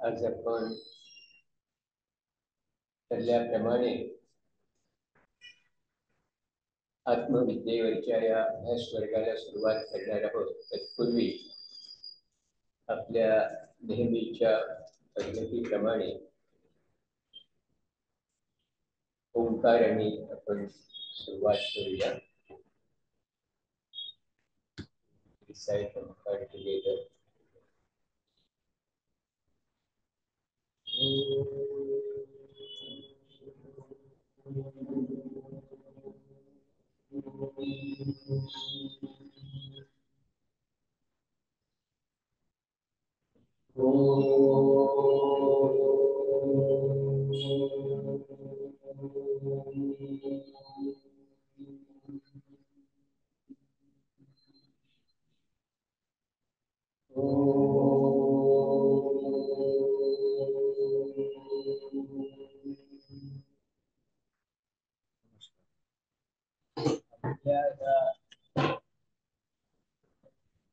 आज आपण ठरल्याप्रमाणे आत्मविद्येवरच्या या अभ्यास वर्गाला सुरुवात करणार आहोत. तत्पूर्वी आपल्या नेहमीच्या पद्धतीप्रमाणे ओंकाराने आपण सुरुवात करूया. Recite Omkar together.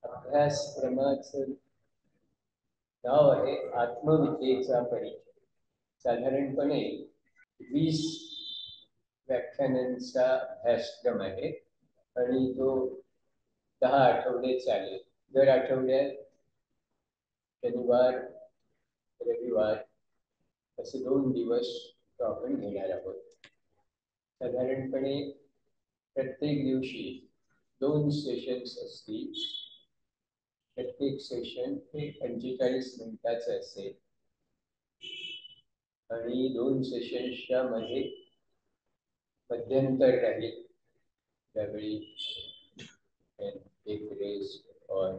अभ्यासक्रमाचं नाव आहे आत्मविद्येचा परिचय. साधारणपणे 20 व्याख्यानांचा अभ्यासक्रम आहे आणि तो 10 आठवडे चालेल. दर आठवड्यात शनिवार रविवार असे 2 दिवस तो आपण घेणार आहोत. साधारणपणे प्रत्येक दिवशी 2 सेशन्स असतील. प्रत्येक सेशन हे 45 मिनिटाचं असेल आणि 2 सेशन्सच्या मध्ये मध्यंतर राहील, त्यावेळी एक रेस्ट और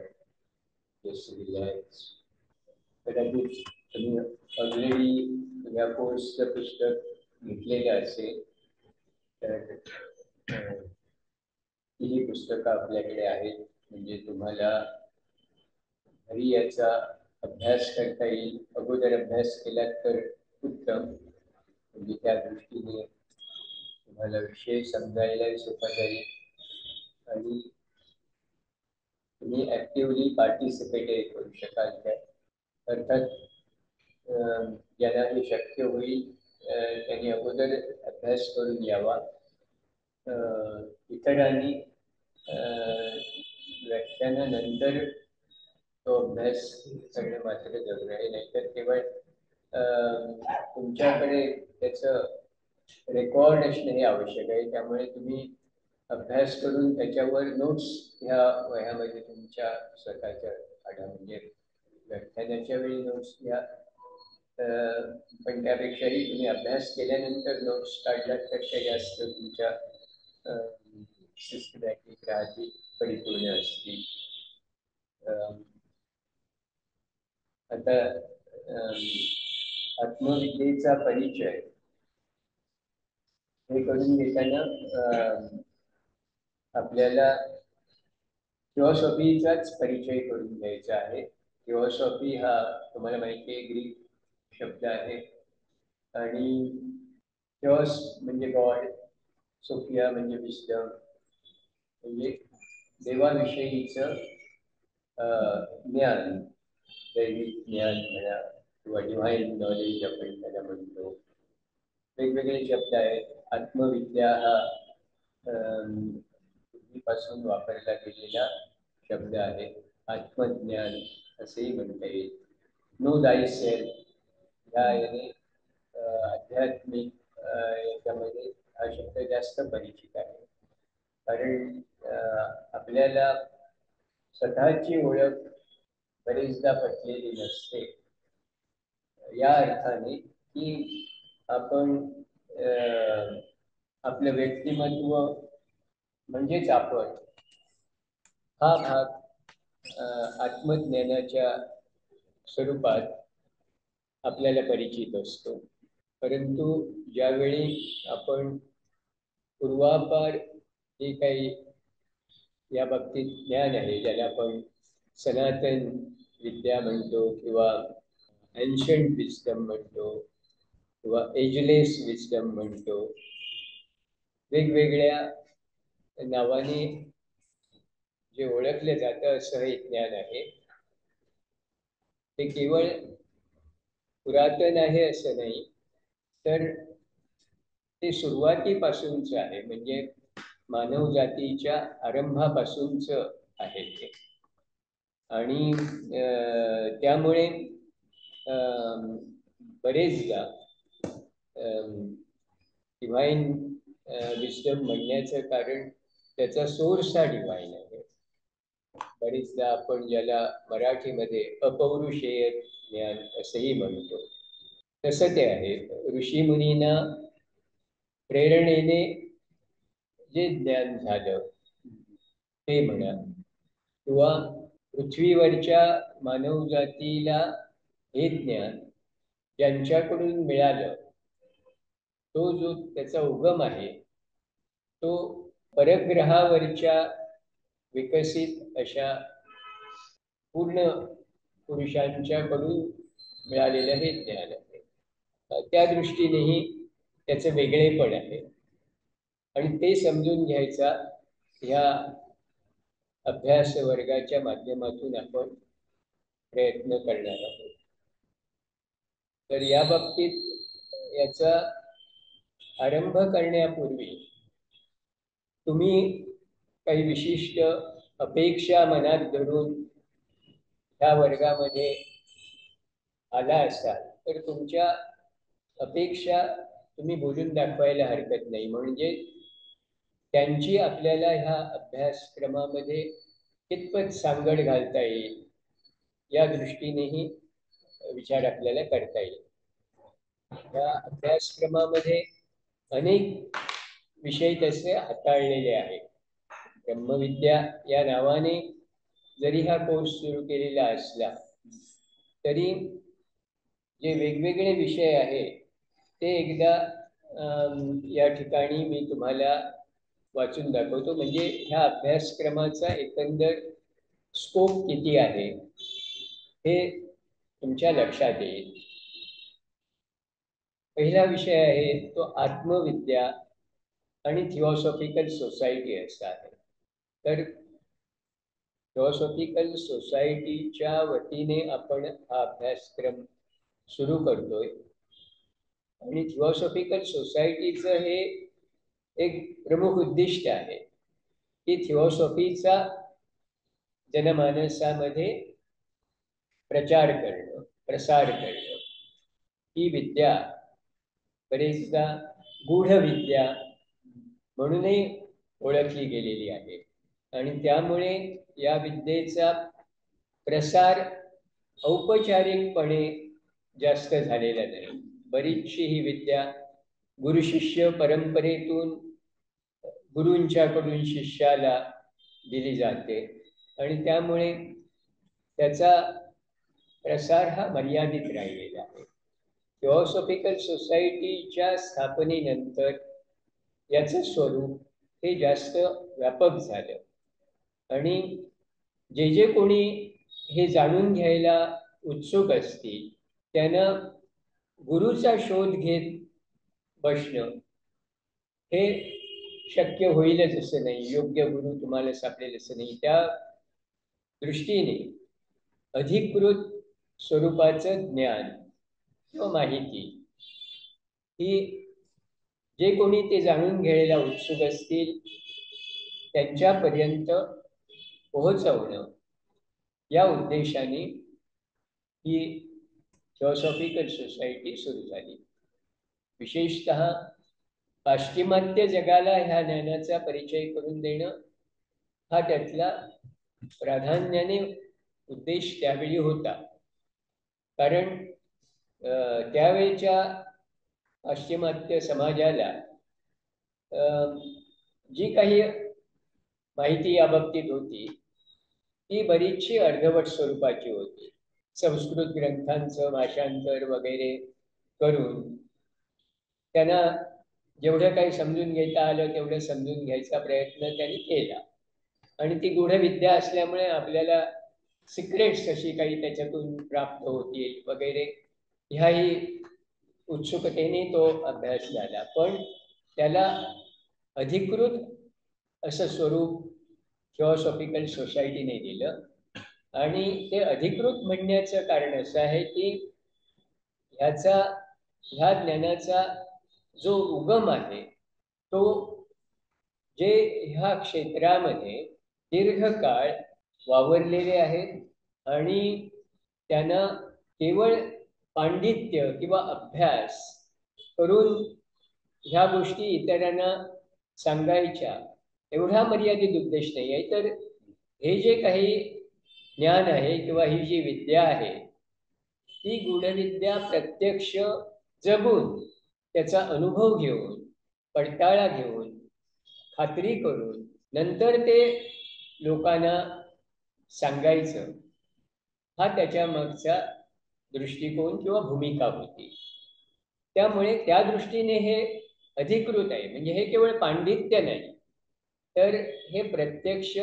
जस्ट रिलॅक्स. कदाचित तुम्ही ऑलरेडी या कोर्सचं पुस्तक घेतलेलं असेल तर ही पुस्तकं आपल्याकडे आहेत, म्हणजे तुम्हाला घरी याचा अभ्यास करता येईल. अगोदर अभ्यास केला तर उत्तम, म्हणजे त्या दृष्टीने तुम्हाला विषय समजायला सोपा जाईल आणि तुम्ही ऍक्टिव्हली पार्टिसिपेट करू शकाल. अर्थात ज्यांना हे शक्य होईल त्यांनी अगोदर अभ्यास करून यावा. इतरांनी व्याख्यानानंतर तो अभ्यास करणे मात्र जरूर आहे. नाहीतर केवळ तुमच्याकडे त्याचं रेकॉर्ड असणे हे आवश्यक आहे. त्यामुळे तुम्ही अभ्यास करून त्याच्यावर नोट्स ह्या वह्यामध्ये तुमच्या स्वतःच्या काढा, म्हणजे व्याख्यानाच्या वेळी नोट्स घ्या, पण त्यापेक्षाही तुम्ही अभ्यास केल्यानंतर नोट्स काढलात तर ते जास्त तुमच्या सिस्टमॅटिक राहतील, परिपूर्ण असतील. आता आत्मविद्येचा परिचय हे करून घेताना आपल्याला थिओसॉफीचाच परिचय करून घ्यायचा आहे. थिओसॉफी हा तुम्हाला माहिती आहे ग्रीक शब्द आहे आणि थिओस म्हणजे गॉड, सोफिया म्हणजे विस्डम, म्हणजे देवाविषयीचं ज्ञान, दैविक ज्ञान म्हणा किंवा डिव्हाइन नॉलेज आपण त्याला म्हणतो. वेगवेगळे शब्द आहेत. आत्मविद्या हा पूर्वीपासून वापरला गेलेला शब्द आहे. आत्मज्ञान असेही म्हणता येईल. नो दाय सेल्फ या याने आध्यात्मिक याच्यामध्ये हा शब्द जास्त परिचित आहे. कारण आपल्याला स्वतःची ओळख बरेचदा पटलेली नसते, या अर्थाने की आपण आपलं व्यक्तिमत्व म्हणजेच आपण हा भाग आत्मज्ञानाच्या स्वरूपात आपल्याला परिचित असतो. परंतु ज्यावेळी आपण पूर्वापार जे काही या बाबतीत ज्ञान आहे, ज्याला आपण सनातन विद्या म्हणतो किंवा एन्शंट विस्डम म्हणतो किंवा एजलेस विस्डम म्हणतो, वेगवेगळ्या नावाने जे ओळखले जातं असं हे ज्ञान आहे. ते केवळ पुरातन आहे असं नाही, तर ते सुरुवातीपासूनच आहे, म्हणजे मानव जातीच्या आरंभापासूनच आहे ते. आणि त्यामुळे बरेचदा डिव्हाइन विस्डम म्हणण्याचं कारण त्याचा सोर्स हा डिव्हाइन आहे. बरेचदा आपण ज्याला मराठीमध्ये अपौरुषेय ज्ञान असंही म्हणतो, तसं ते आहे. ऋषीमुनींना प्रेरणेने जे ज्ञान झालं ते म्हणा, किंवा पृथ्वीवरच्या मानवजातीला हे ज्ञान ज्यांच्याकडून मिळालं, तो जो त्याचा उगम आहे तो परग्रहावरच्या विकसित अशा पूर्ण पुरुषांच्याकडून मिळालेलं हे ज्ञान आहे. त्या दृष्टीनेही त्याचं वेगळेपण आहे आणि ते समजून घ्यायचा ह्या अभ्यास वर्गाच्या माध्यमातून आपण प्रयत्न करणार आहोत. तर या बाबतीत याचा आरंभ करण्यापूर्वी तुम्ही काही विशिष्ट अपेक्षा मनात धरून ह्या वर्गामध्ये आला असाल तर तुमच्या अपेक्षा तुम्ही बोलून दाखवायला हरकत नाही, म्हणजे त्यांची आपल्याला ह्या अभ्यासक्रमामध्ये कितपत सांगड घालता येईल या दृष्टीनेही विचार आपल्याला करता येईल. या अभ्यासक्रमामध्ये अनेक विषय तसे हाताळलेले आहेत. ब्रह्मविद्या या नावाने जरी हा कोर्स सुरू केलेला असला तरी जे वेगवेगळे विषय आहेत ते एकदा या ठिकाणी मी तुम्हाला वाचून दाखवतो, म्हणजे ह्या अभ्यासक्रमाचा एकंदर स्कोप किती आहे हे तुमच्या लक्षात येईल. पहिला विषय आहे तो आत्मविद्या आणि थिओसॉफिकल सोसायटी असा आहे. तर थिओसॉफिकल सोसायटीच्या वतीने आपण हा अभ्यासक्रम सुरू करतोय आणि थिओसॉफिकल सोसायटीचं हे एक प्रमुख उद्दिष्ट आहे की थिओसॉफीचा जनमानसामध्ये प्रचार करणं, प्रसार करणं. ही विद्या बरेचदा गूढ विद्या म्हणूनही ओळखली गेलेली आहे आणि त्यामुळे या विद्येचा प्रसार औपचारिकपणे जास्त झालेला नाही. बरीचशी ही विद्या गुरुशिष्य परंपरेतून गुरूंच्याकडून शिष्याला दिली जाते आणि त्यामुळे त्याचा प्रसार हा मर्यादित राहिलेला आहे. थिओसॉफिकल सोसायटीच्या स्थापनेनंतर याचं स्वरूप हे जास्त व्यापक झालं आणि जे जे कोणी हे जाणून घ्यायला उत्सुक असतील त्यांना गुरुचा शोध घेत बसणं हे शक्य होईलच असं नाही, योग्य गुरु तुम्हाला सापडेल असं नाही. त्या दृष्टीने अधिकृत स्वरूपाचं ज्ञान किंवा माहिती ही जे कोणी ते जाणून घ्यायला उत्सुक असतील त्यांच्यापर्यंत पोहोचवणं या उद्देशाने ही थिओसॉफिकल सोसायटी सुरू झाली. विशेषतः पाश्चिमात्य जगाला ह्या ज्ञानाचा परिचय करून देणं हा त्यातला प्राधान्याने उद्देश त्यावेळी होता. कारण त्यावेळच्या पाश्चिमात्य समाजाला जी काही माहिती या बाबतीत होती ती बरीचशी अर्धवट स्वरूपाची होती. संस्कृत ग्रंथांचं भाषांतर वगैरे करून त्यांना जेवढं काही समजून घेता आलं तेवढं समजून घ्यायचा प्रयत्न त्यांनी केला आणि ती गूढ विद्या असल्यामुळे आपल्याला सिक्रेट्स कशी काही त्याच्यातून प्राप्त होतील वगैरे ह्याही उत्सुकतेने तो अभ्यास झाला. पण त्याला अधिकृत असं स्वरूप थिओसॉफिकल सोसायटीने दिलं आणि ते अधिकृत म्हणण्याचं कारण असं आहे की ह्या ज्ञानाचा जो उगम आहे तो जे ह्या क्षेत्रामध्ये दीर्घकाळ वावरलेले आहेत आणि त्यांना केवळ पांडित्य किंवा अभ्यास करून ह्या गोष्टी इतरांना सांगायच्या एवढा मर्यादित उद्देश नाही आहे, तर हे जे काही ज्ञान आहे किंवा ही जी विद्या आहे ती गूढविद्या प्रत्यक्ष जगून त्याचा अनुभव घेऊन पडताळा घेऊन खात्री करून नंतर ते लोकांना सांगायचं हा त्याच्या मागचा दृष्टिकोन किंवा भूमिका होती. त्यामुळे त्या दृष्टीने हे अधिकृत आहे, म्हणजे हे केवळ पांडित्य नाही तर हे प्रत्यक्ष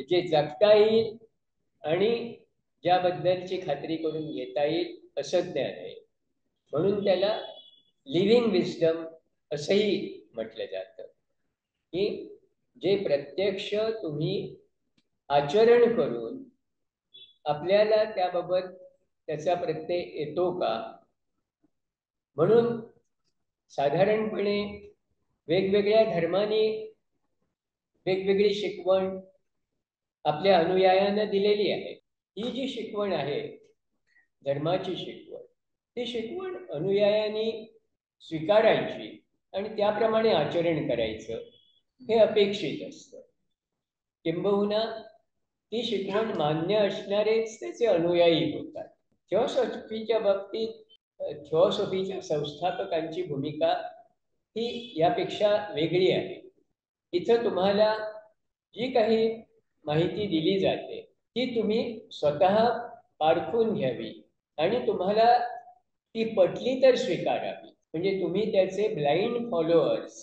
जे जगता येईल आणि ज्याबद्दलची खात्री करून घेता येईल असं ज्ञान आहे. म्हणून त्याला लिव्हिंग विस्डम असंही म्हटलं जातं की जे प्रत्यक्ष तुम्ही आचरण करून आपल्याला त्याबाबत त्याचा प्रत्यय येतो का. म्हणून साधारणपणे वेगवेगळ्या धर्मांनी वेगवेगळी शिकवण आपल्या अनुयायांना दिलेली आहे. ही जी शिकवण आहे धर्माची शिकवण, ती शिकवण अनुयायांनी स्वीकारायची आणि त्याप्रमाणे आचरण करायचं हे अपेक्षित असतं. किंबहुना ती शिकवण मान्य असणारेच त्याचे अनुयायी होतात. थिओसॉफीच्या बाबतीत थिओसॉफीच्या संस्थापकांची भूमिका ही यापेक्षा वेगळी आहे. इथं तुम्हाला जी काही माहिती दिली जाते ती तुम्ही स्वतः पारखून घ्यावी आणि तुम्हाला ती पटली तर स्वीकारावी. म्हणजे तुम्ही त्याचे ब्लाइंड फॉलोअर्स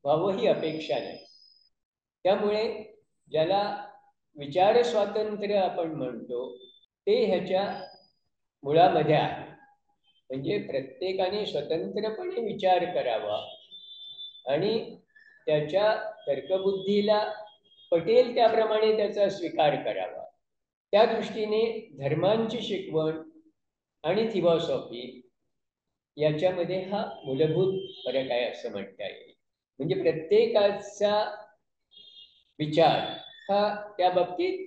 व्हावं ही अपेक्षा नाही. त्यामुळे ज्याला विचार स्वातंत्र्य आपण म्हणतो ते ह्याच्या मुळामध्ये आहे. म्हणजे प्रत्येकाने स्वतंत्रपणे विचार करावा आणि त्याच्या तर्कबुद्धीला पटेल त्याप्रमाणे त्याचा स्वीकार करावा. त्या दृष्टीने धर्मांची शिकवण आणि थिओसॉफी याच्यामध्ये हा मूलभूत फरक आहे असं म्हणता येईल. म्हणजे प्रत्येकाचा विचार हा त्या बाबतीत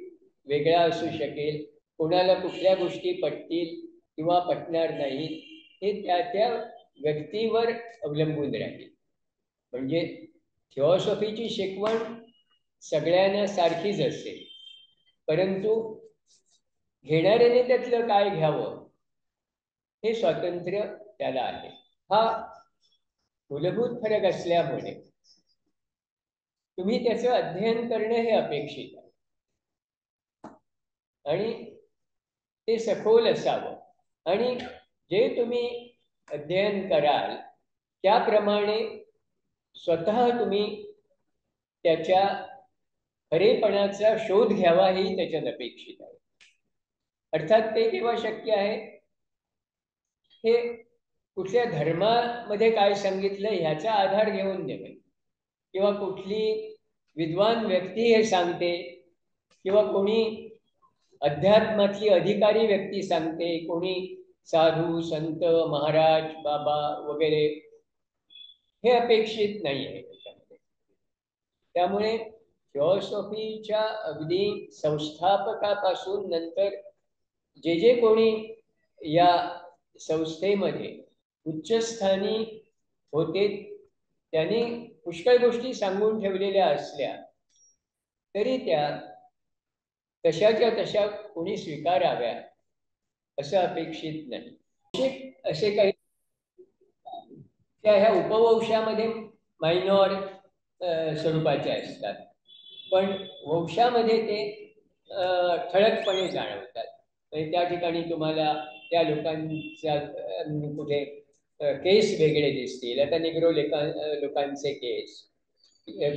वेगळा असू शकेल. कोणाला कुठल्या गोष्टी पटतील किंवा पटणार नाहीत हे त्या त्या व्यक्तीवर अवलंबून राहील. म्हणजे थिओसॉफीची शिकवण सगळ्यांना सारखीच असेल, परंतु घेणाऱ्याने त्यातलं काय घ्यावं हे स्वातंत्र्य त्याला आहे. हा मूलभूत फरक असल्यामुळे तुम्ही त्याचं अध्ययन करणं हे अपेक्षित आहे आणि ते सखोल असावं. आणि जे तुम्ही अध्ययन कराल त्याप्रमाणे स्वतः तुम्ही त्याच्या खरेपणाचा शोध घ्यावा ही त्याच्यात अपेक्षित आहे. अर्थात ते केव्हा शक्य आहे, हे कुठल्या धर्मामध्ये काय सांगितलं ह्याचा आधार घेऊन नव्हे किंवा कुठली विद्वान व्यक्ती हे सांगते किंवा कोणी अध्यात्मातली अधिकारी व्यक्ती सांगते, कोणी साधू संत महाराज बाबा वगैरे हे अपेक्षित नाही आहे त्याच्यामध्ये. त्यामुळे थिओसॉफीच्या अगदी संस्थापकापासून नंतर जे जे कोणी या संस्थेमध्ये उच्चस्थानी होते त्यांनी पुष्कळ गोष्टी सांगून ठेवलेल्या असल्या तरी त्या तशाच्या तशा कोणी स्वीकाराव्या असं अपेक्षित नाही. असे काही त्या ह्या उपवंशामध्ये मायनॉर स्वरूपाचे असतात, पण वंशामध्ये ते ठळकपणे जाणवतात. त्या ठिकाणी तुम्हाला त्या लोकांच्या कुठे केस वेगळे दिसतील. आता निग्रो लोकांचे केस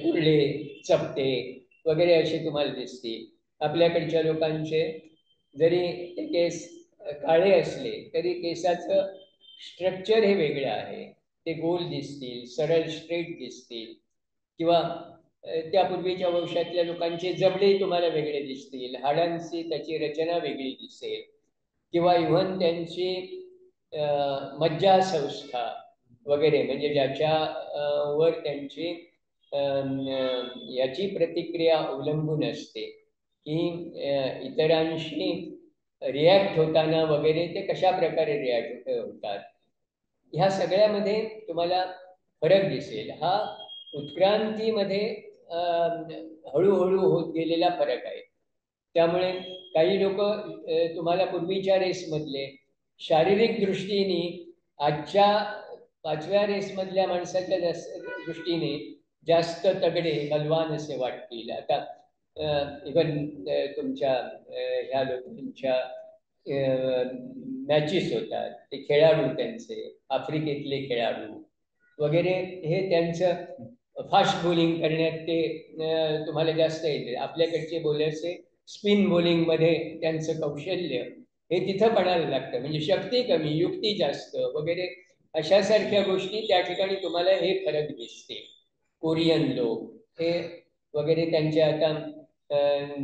कुर्ले चपटे वगैरे असे तुम्हाला दिसतील. आपल्याकडच्या लोकांचे जरी ते केस काळे असले तरी केसाचं स्ट्रक्चर हे वेगळं आहे. ते गोल दिसतील, सरळ स्ट्रेट दिसतील. किंवा त्यापूर्वीच्या वंशातल्या लोकांचे जबडे तुम्हाला वेगळे दिसतील, हाडांची त्याची रचना वेगळी दिसेल. किंवा इव्हन त्यांची मज्जा संस्था वगैरे, म्हणजे ज्याच्या वर त्यांची याची प्रतिक्रिया अवलंबून असते की इतरांशी रिॲक्ट होताना वगैरे ते कशा प्रकारे रिॲक्ट होतात, ह्या सगळ्यामध्ये तुम्हाला फरक दिसेल. हा उत्क्रांतीमध्ये हळूहळू होत गेलेला फरक आहे. त्यामुळे काही लोक तुम्हाला पूर्वीच्या रेसमधले शारीरिक दृष्टीने आजच्या 5व्या रेसमधल्या माणसाच्या दृष्टीने जास्त तगडे बलवान असे वाटतील. आता इव्हन तुमच्या ह्या लोकांच्या मॅचेस होतात, ते खेळाडू त्यांचे आफ्रिकेतले खेळाडू वगैरे, हे त्यांचं फास्ट बॉलिंग करण्यात ते तुम्हाला जास्त येते. आपल्याकडचे बॉलरचे स्पिन बॉलिंगमध्ये त्यांचं कौशल्य हे तिथं पणाला लागतं, म्हणजे शक्ती कमी युक्ती जास्त वगैरे, अशासारख्या गोष्टी त्या ठिकाणी तुम्हाला हे फरक दिसते. कोरियन लोक हे वगैरे त्यांच्या आता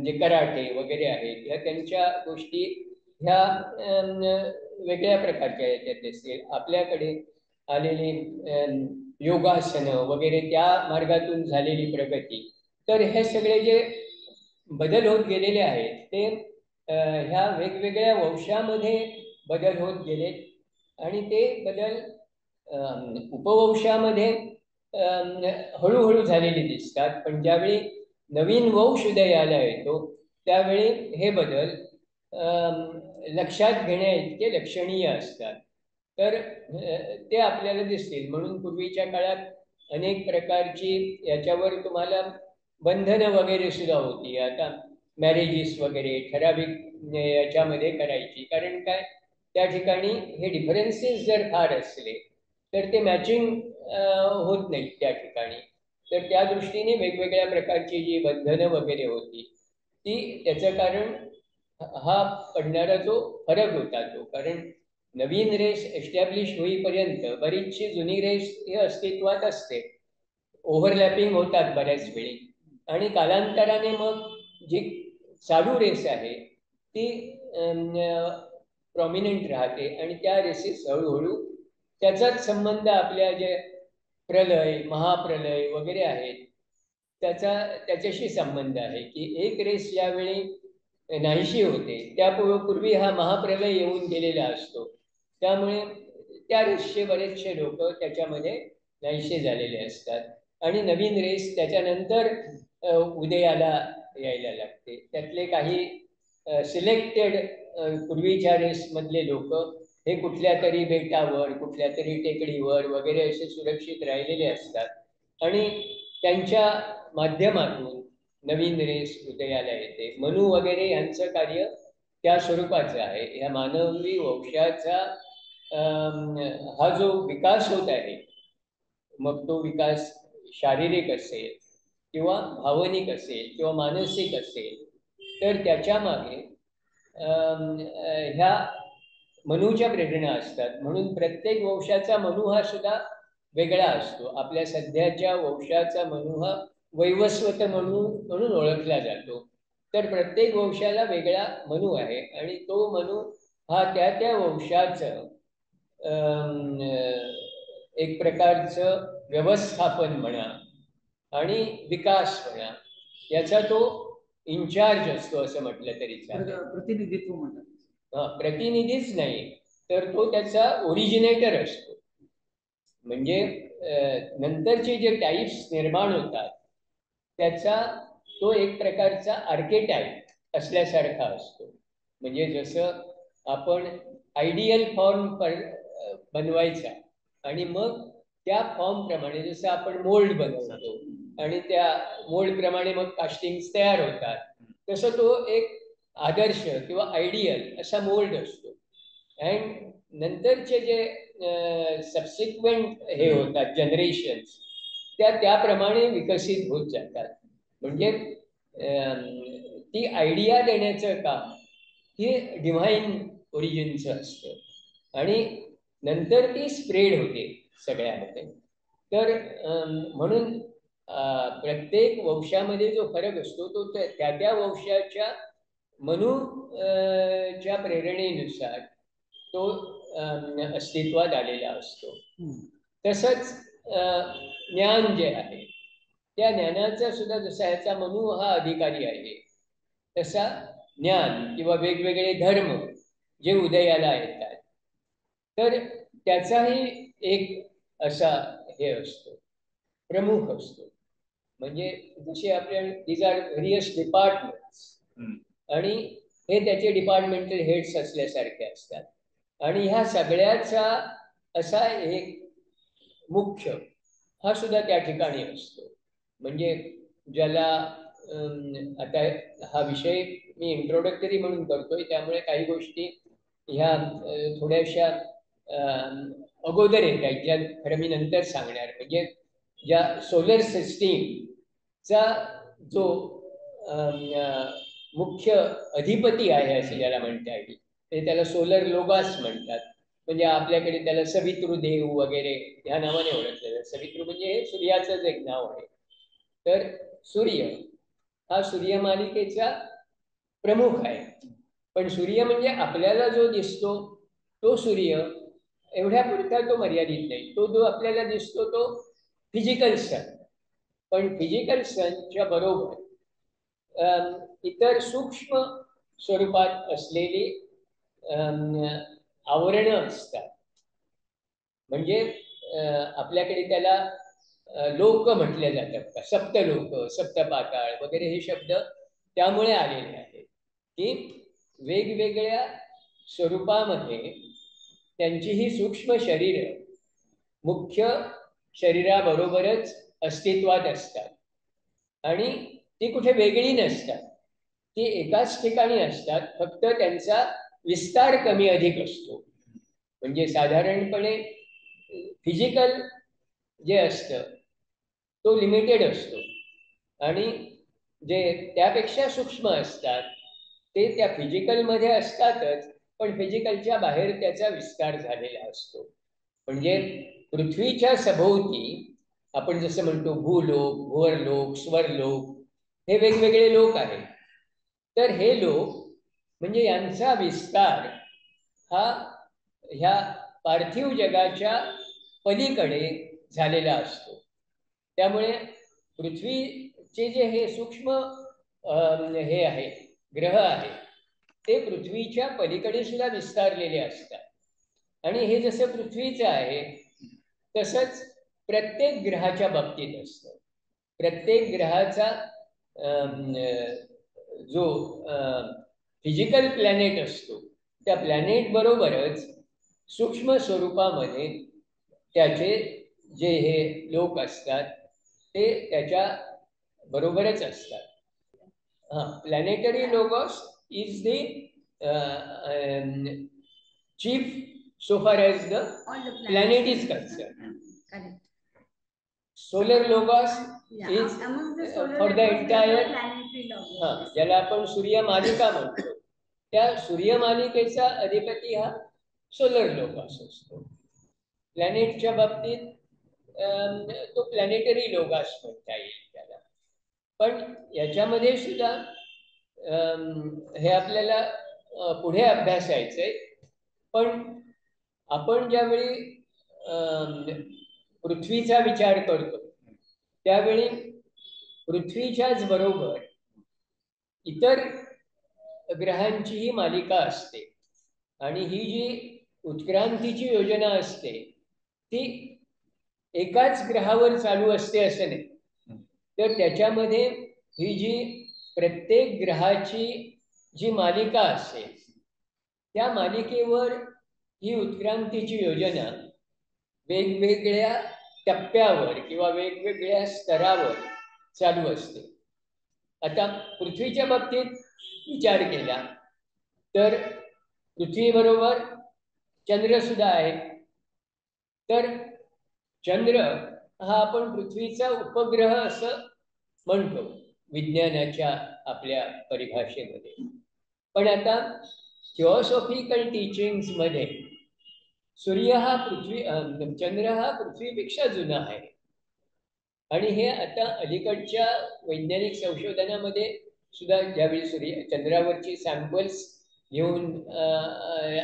जे कराटे वगैरे आहेत, ह्या त्यांच्या गोष्टी ह्या वेगळ्या प्रकारच्या याच्यात दिसतील. आपल्याकडे आलेली योगासनं वगैरे त्या मार्गातून झालेली प्रगती, तर हे सगळे जे बदल होत गेलेले आहेत ते ह्या वेगवेगळ्या वंशामध्ये बदल होत गेले, आणि ते बदल उपवंशामध्ये हळूहळू झालेले दिसतात. पण ज्यावेळी नवीन वंश उदयाला येतो त्यावेळी हे बदल लक्षात घेण्या इतके लक्षणीय असतात. तर ते आपल्याला दिसतील. म्हणून पूर्वीच्या काळात अनेक प्रकारची याच्यावर तुम्हाला बंधनं वगैरे सुद्धा होती. आता मॅरेजेस वगैरे ठराविक याच्यामध्ये करायची, कारण काय, त्या ठिकाणी हे डिफरन्सेस जर फार असले तर ते मॅचिंग होत नाहीत त्या ठिकाणी. तर त्या दृष्टीने वेगवेगळ्या प्रकारची जी बंधनं वगैरे होती ती, त्याचं कारण हा पडणारा जो फरक होता तो. कारण नवीन रेस एस्टॅब्लिश होईपर्यंत बरीचशी जुनी रेस ही अस्तित्वात असते, ओव्हरलॅपिंग होतात बऱ्याच वेळी, आणि कालांतराने मग जी चालू रेस आहे ती प्रॉमिनंट राहते, आणि त्या रेसेस हळूहळू त्याचाच संबंध आपल्या जे प्रलय महाप्रलय वगैरे आहेत त्याच्याशी संबंध आहे. की एक रेस ज्यावेळी नाहीशी होते त्यापूर्वी हा महाप्रलय येऊन गेलेला असतो, त्यामुळे त्या रेसचे बरेचसे लोक त्याच्यामध्ये नाहीसे झालेले असतात, आणि नवीन रेस त्याच्यानंतर उदयाला यायला लागते. त्यातले काही सिलेक्टेड पूर्वीच्या रेसमधले लोक हे कुठल्या तरी बेटावर कुठल्या तरी टेकडीवर वगैरे असे सुरक्षित राहिलेले असतात, आणि त्यांच्या माध्यमातून नवीन रेस उदयाला येते. मनू वगैरे यांचं कार्य त्या स्वरूपाचं आहे. या मानवी वंशाचा हा जो विकास होत आहे, मग तो विकास शारीरिक असेल किंवा भावनिक असेल किंवा मानसिक असेल, तर त्याच्या मागे ह्या मनूच्या प्रेरणा असतात. म्हणून प्रत्येक वंशाचा मनू हा सुद्धा वेगळा असतो. आपल्या सध्याच्या वंशाचा मनू हा वैवस्वत मनू म्हणून ओळखला जातो. तर प्रत्येक वंशाला वेगळा मनू आहे, आणि तो मनू हा त्या त्या वंशाचं एक प्रकारचं व्यवस्थापन म्हणा आणि विकास म्हणा याचा तो इन्चार्ज असतो, असं म्हटलं तरी चालेल. प्रतिनिधित्व म्हणतात. हा, प्रतिनिधीच नाही तर तो त्याचा ओरिजिनेटर असतो. म्हणजे नंतरचे जे टाईप्स निर्माण होतात त्याचा तो एक प्रकारचा आर्केटाईप असल्यासारखा असतो. म्हणजे जसं आपण आयडियल फॉर्म बनवायचा, आणि मग त्या फॉर्म प्रमाणे जसं आपण मोल्ड बनवतो आणि त्या मोल्ड प्रमाणे मग कास्टिंग्स तयार होतात, तसं तो एक आदर्श किंवा आयडियल असा मोल्ड असतो. अँड नंतरचे जे सबसिक्वेंट हे होतात जनरेशन्स, त्याप्रमाणे विकसित होत जातात. म्हणजे ती आयडिया देण्याचं काम हे डिव्हाइन ओरिजिनचं असतं, आणि नंतर ती स्प्रेड होते सगळ्यामध्ये. तर म्हणून प्रत्येक वंशामध्ये जो फरक असतो तो त्या वंशाच्या मनू च्या प्रेरणेनुसार तो अस्तित्वात आलेला असतो. तसंच ज्ञान जे आहे त्या ज्ञानाचा सुद्धा जसा ह्याचा मनु हा अधिकारी आहे तसा ज्ञान किंवा वेगवेगळे धर्म जे उदयाला येतात तर त्याचाही एक असा हे असतो, प्रमुख असतो. म्हणजे जसे आपल्या दीज आर व्हेरियस डिपार्टमेंट्स आणि हे त्याचे डिपार्टमेंटल हेड्स असल्यासारखे असतात. आणि ह्या सगळ्याचा असा एक मुख्य हा सुद्धा त्या ठिकाणी असतो. म्हणजे ज्याला आता हा विषय मी इंट्रोडक्टरी म्हणून करतोय त्यामुळे काही गोष्टी ह्या थोड्याशा अगोदर येत आहेत ज्या खरं मी नंतर सांगणार. म्हणजे ज्या सोलर सिस्टीमचा जो मुख्य अधिपती आहे असे ज्याला म्हणता येईल ते त्याला सोलर लोगास म्हणतात. म्हणजे आपल्याकडे त्याला सवितृदेव वगैरे ह्या नावाने ओळखलं जातं. सवितृ म्हणजे हे सूर्याचंच एक नाव आहे. तर सूर्य हा सूर्यमालिकेचा प्रमुख आहे. पण सूर्य म्हणजे आपल्याला जो दिसतो तो सूर्य एवढ्यापुरता तो मर्यादित नाही. तो जो आपल्याला दिसतो तो फिजिकल सन. पण फिजिकल सनच्या बरोबर इतर सूक्ष्म स्वरूपात असलेली आवरणं असतात. म्हणजे आपल्याकडे त्याला लोक म्हटले जातात, सप्तलोक, सप्तपाताळ वगैरे हे शब्द त्यामुळे आलेले आहेत की वेगवेगळ्या स्वरूपामध्ये त्यांची ही सूक्ष्म शरीर मुख्य शरीराबरोबरच अस्तित्वात असतात आणि ती कुठे वेगळी नसतात. ती एकाच ठिकाणी असतात, फक्त त्यांचा विस्तार कमी अधिक असतो. म्हणजे साधारणपणे फिजिकल जे असतं तो लिमिटेड असतो आणि जे त्यापेक्षा सूक्ष्म असतात ते त्या फिजिकलमध्ये असतातच, पण फिजिकलच्या बाहेर त्याचा विस्तार झालेला असतो. म्हणजे पृथ्वीच्या सभोवती आपण जसं म्हणतो भूलोक, भुवरलोक, स्वरलोक हे वेगवेगळे लोक आहेत. तर हे लोक म्हणजे यांचा विस्तार हा ह्या पार्थिव जगाच्या पलीकडे झालेला असतो. त्यामुळे पृथ्वीचे जे हे सूक्ष्म हे आहे ग्रह आहे ते पृथ्वीच्या पलीकडे सुद्धा विस्तारलेले असतात. आणि हे जसं पृथ्वीचं आहे तसंच प्रत्येक ग्रहाच्या बाबतीत असतं. प्रत्येक ग्रहाचा जो फिजिकल प्लॅनेट असतो त्या प्लॅनेट बरोबरच सूक्ष्म स्वरूपामध्ये त्याचे जे हे लोक असतात ते त्याच्या बरोबरच असतात. Planetary logos is the chief so far as the planet is concerned. Solar logos is for the entire ज्याला आपण सूर्यमालिका म्हणतो त्या सूर्यमालिकेचा अधिपती हा सोलर लोगोस असतो. प्लॅनेटच्या बाबतीत तो प्लॅनेटरी लोगोस म्हणता येईल त्याला. पण याच्यामध्ये सुद्धा हे आपल्याला पुढे अभ्यासायचंय. पण आपण ज्यावेळी पृथ्वीचा विचार करतो त्यावेळी पृथ्वीच्याच बरोबर इतर ग्रहांचीही मालिका असते आणि ही जी उत्क्रांतीची योजना असते ती एकाच ग्रहावर चालू असते असं नाही. तर त्याच्यामध्ये ही जी प्रत्येक ग्रहाची जी मालिका असते त्या मालिकेवर ही उत्क्रांतीची योजना वेगवेगळ्या टप्प्यावर किंवा वेगवेगळ्या स्तरावर चालू असते. आता पृथ्वीच्या बाबतीत विचार केला तर पृथ्वीबरोबर चंद्र सुद्धा आहे. तर चंद्र हा आपण पृथ्वीचा उपग्रह असं म्हणतो विज्ञानाच्या आपल्या परिभाषेमध्ये. पण आता थिओसॉफिकल टीचिंग्समध्ये सूर्य हा चंद्र हा पृथ्वीपेक्षा जुना आहे. आणि हे आता अलीकडच्या वैज्ञानिक संशोधनामध्ये सुद्धा ज्यावेळी चंद्रावरची सॅम्पल्स घेऊन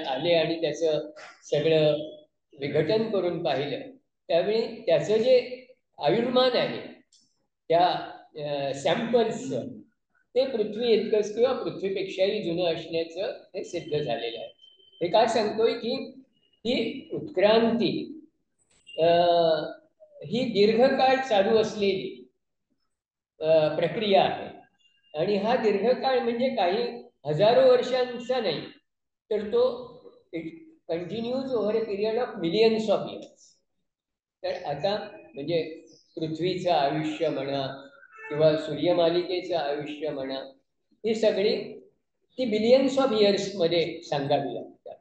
आले आणि त्याचं सगळं विघटन करून पाहिलं, त्यावेळी त्याचं जे आयुर्मान आहे त्या सॅम्पल्सचं, ते पृथ्वी इतकंच किंवा पृथ्वीपेक्षाही जुनं असण्याचं हे सिद्ध झालेलं आहे. हे काय सांगतोय की ही उत्क्रांती ही दीर्घकाळ चालू असलेली प्रक्रिया आहे. आणि हा दीर्घकाळ म्हणजे काही हजारो वर्षांचा नाही, तर तो it continues over a period of millions of years. तर आता म्हणजे पृथ्वीचं आयुष्य म्हणा किंवा सूर्यमालिकेचं आयुष्य म्हणा, ही सगळी ती बिलियन्स ऑफ इयर्समध्ये सांगावी लागतात,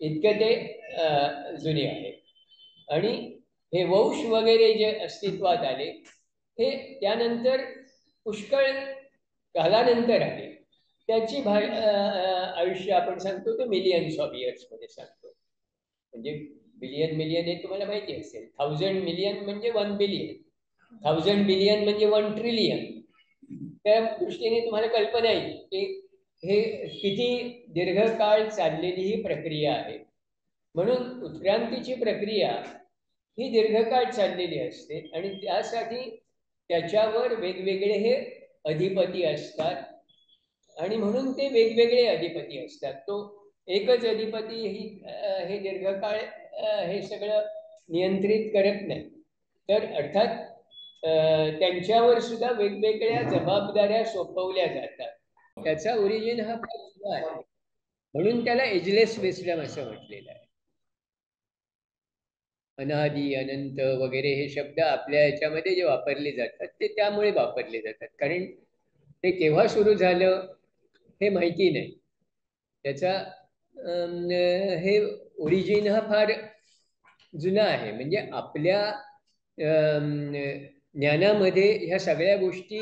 इतके ते जुने आहे. आणि हे वंश वगैरे जे अस्तित्वात आले हे त्यानंतर पुष्कळ कालानंतर आले. त्याची आयुष्य आपण सांगतो ते मिलियन्स ऑफ इयर्समध्ये सांगतो. म्हणजे बिलियन मिलियन हे तुम्हाला माहिती असेल. 1000 मिलियन म्हणजे 1 बिलियन, 1000 बिलियन म्हणजे 1 ट्रिलियन. त्या दृष्टीने तुम्हाला कल्पना येईल की हे किती दीर्घकाळ चाललेली ही प्रक्रिया आहे. म्हणून उत्क्रांतीची प्रक्रिया ही दीर्घकाळ चाललेली असते आणि त्यासाठी त्याच्यावर वेगवेगळे हे अधिपती असतात आणि म्हणून ते वेगवेगळे अधिपती असतात. तो एकच अधिपती हे दीर्घकाळ हे सगळं नियंत्रित करत नाही. तर अर्थात त्यांच्यावर सुद्धा वेगवेगळ्या जबाबदाऱ्या सोपवल्या जातात. त्याचा ओरिजिन हा फार जुना आहे, म्हणून त्याला एजलेस विस्डम असं म्हटलेलं आहे. अनादी अनंत वगैरे हे शब्द आपल्या याच्यामध्ये जे वापरले जातात ते त्यामुळे वापरले जातात, कारण ते केव्हा सुरू झालं हे माहिती नाही. त्याचा हे ओरिजिन हा फार जुना आहे. म्हणजे आपल्या ज्ञानामध्ये ह्या सगळ्या गोष्टी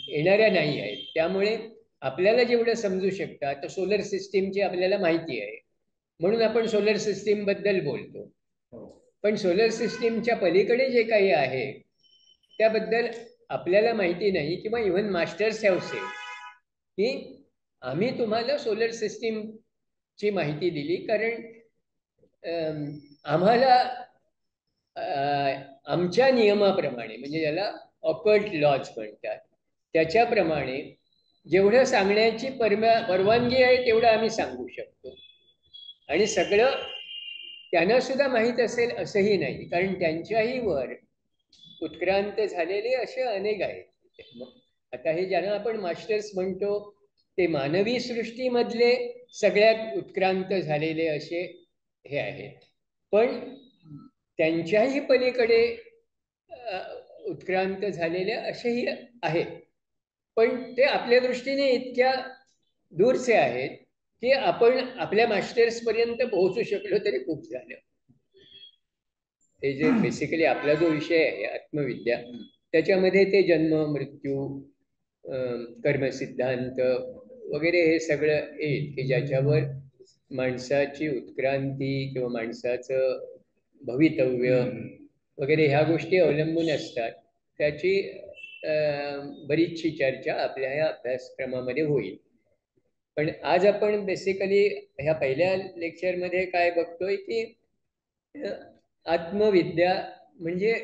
येणाऱ्या नाही आहेत. त्यामुळे आपल्याला जेवढं समजू शकतं, आता सोलर सिस्टीमची आपल्याला माहिती आहे म्हणून आपण सोलर सिस्टीम बद्दल बोलतो. पण सोलर सिस्टीमच्या पलीकडे जे काही आहे त्याबद्दल आपल्याला माहिती नाही, किंवा इव्हन मास्टर्स हॅव सेड की आम्ही तुम्हाला सोलर सिस्टीमची माहिती दिली कारण आम्हाला आमच्या नियमाप्रमाणे, म्हणजे ज्याला ऑकल्ट लॉज म्हणतात, त्याच्याप्रमाणे जेवढं सांगण्याची परवानगी आहे तेवढं आम्ही सांगू शकतो. आणि सगळं त्यांना सुद्धा माहीत असेल असंही नाही, कारण त्यांच्याही वर उत्क्रांत झालेले असे अनेक आहेत. आता हे ज्यांना आपण मास्टर्स म्हणतो ते मानवी सृष्टीमधले सगळ्यात उत्क्रांत झालेले असे हे आहेत. पण त्यांच्याही पलीकडे उत्क्रांत झालेले असेही आहेत, पण ते आपल्या दृष्टीने इतक्या दूरचे आहेत की आपण आपल्या मास्टर्स पर्यंत पोहोचू शकलो तरी खूप झालं. ते जे बेसिकली आपला जो विषय आहे आत्मविद्या, त्याच्यामध्ये ते जन्म मृत्यू कर्मसिद्धांत वगैरे हे सगळं येईल की ज्याच्यावर माणसाची उत्क्रांती किंवा माणसाचं भवितव्य वगैरे ह्या गोष्टी अवलंबून असतात. त्याची बरीचशी चर्चा आपल्या ह्या अभ्यासक्रमामध्ये होईल. पण आज आपण बेसिकली ह्या पहिल्या लेक्चरमध्ये काय बघतोय की आत्मविद्या म्हणजे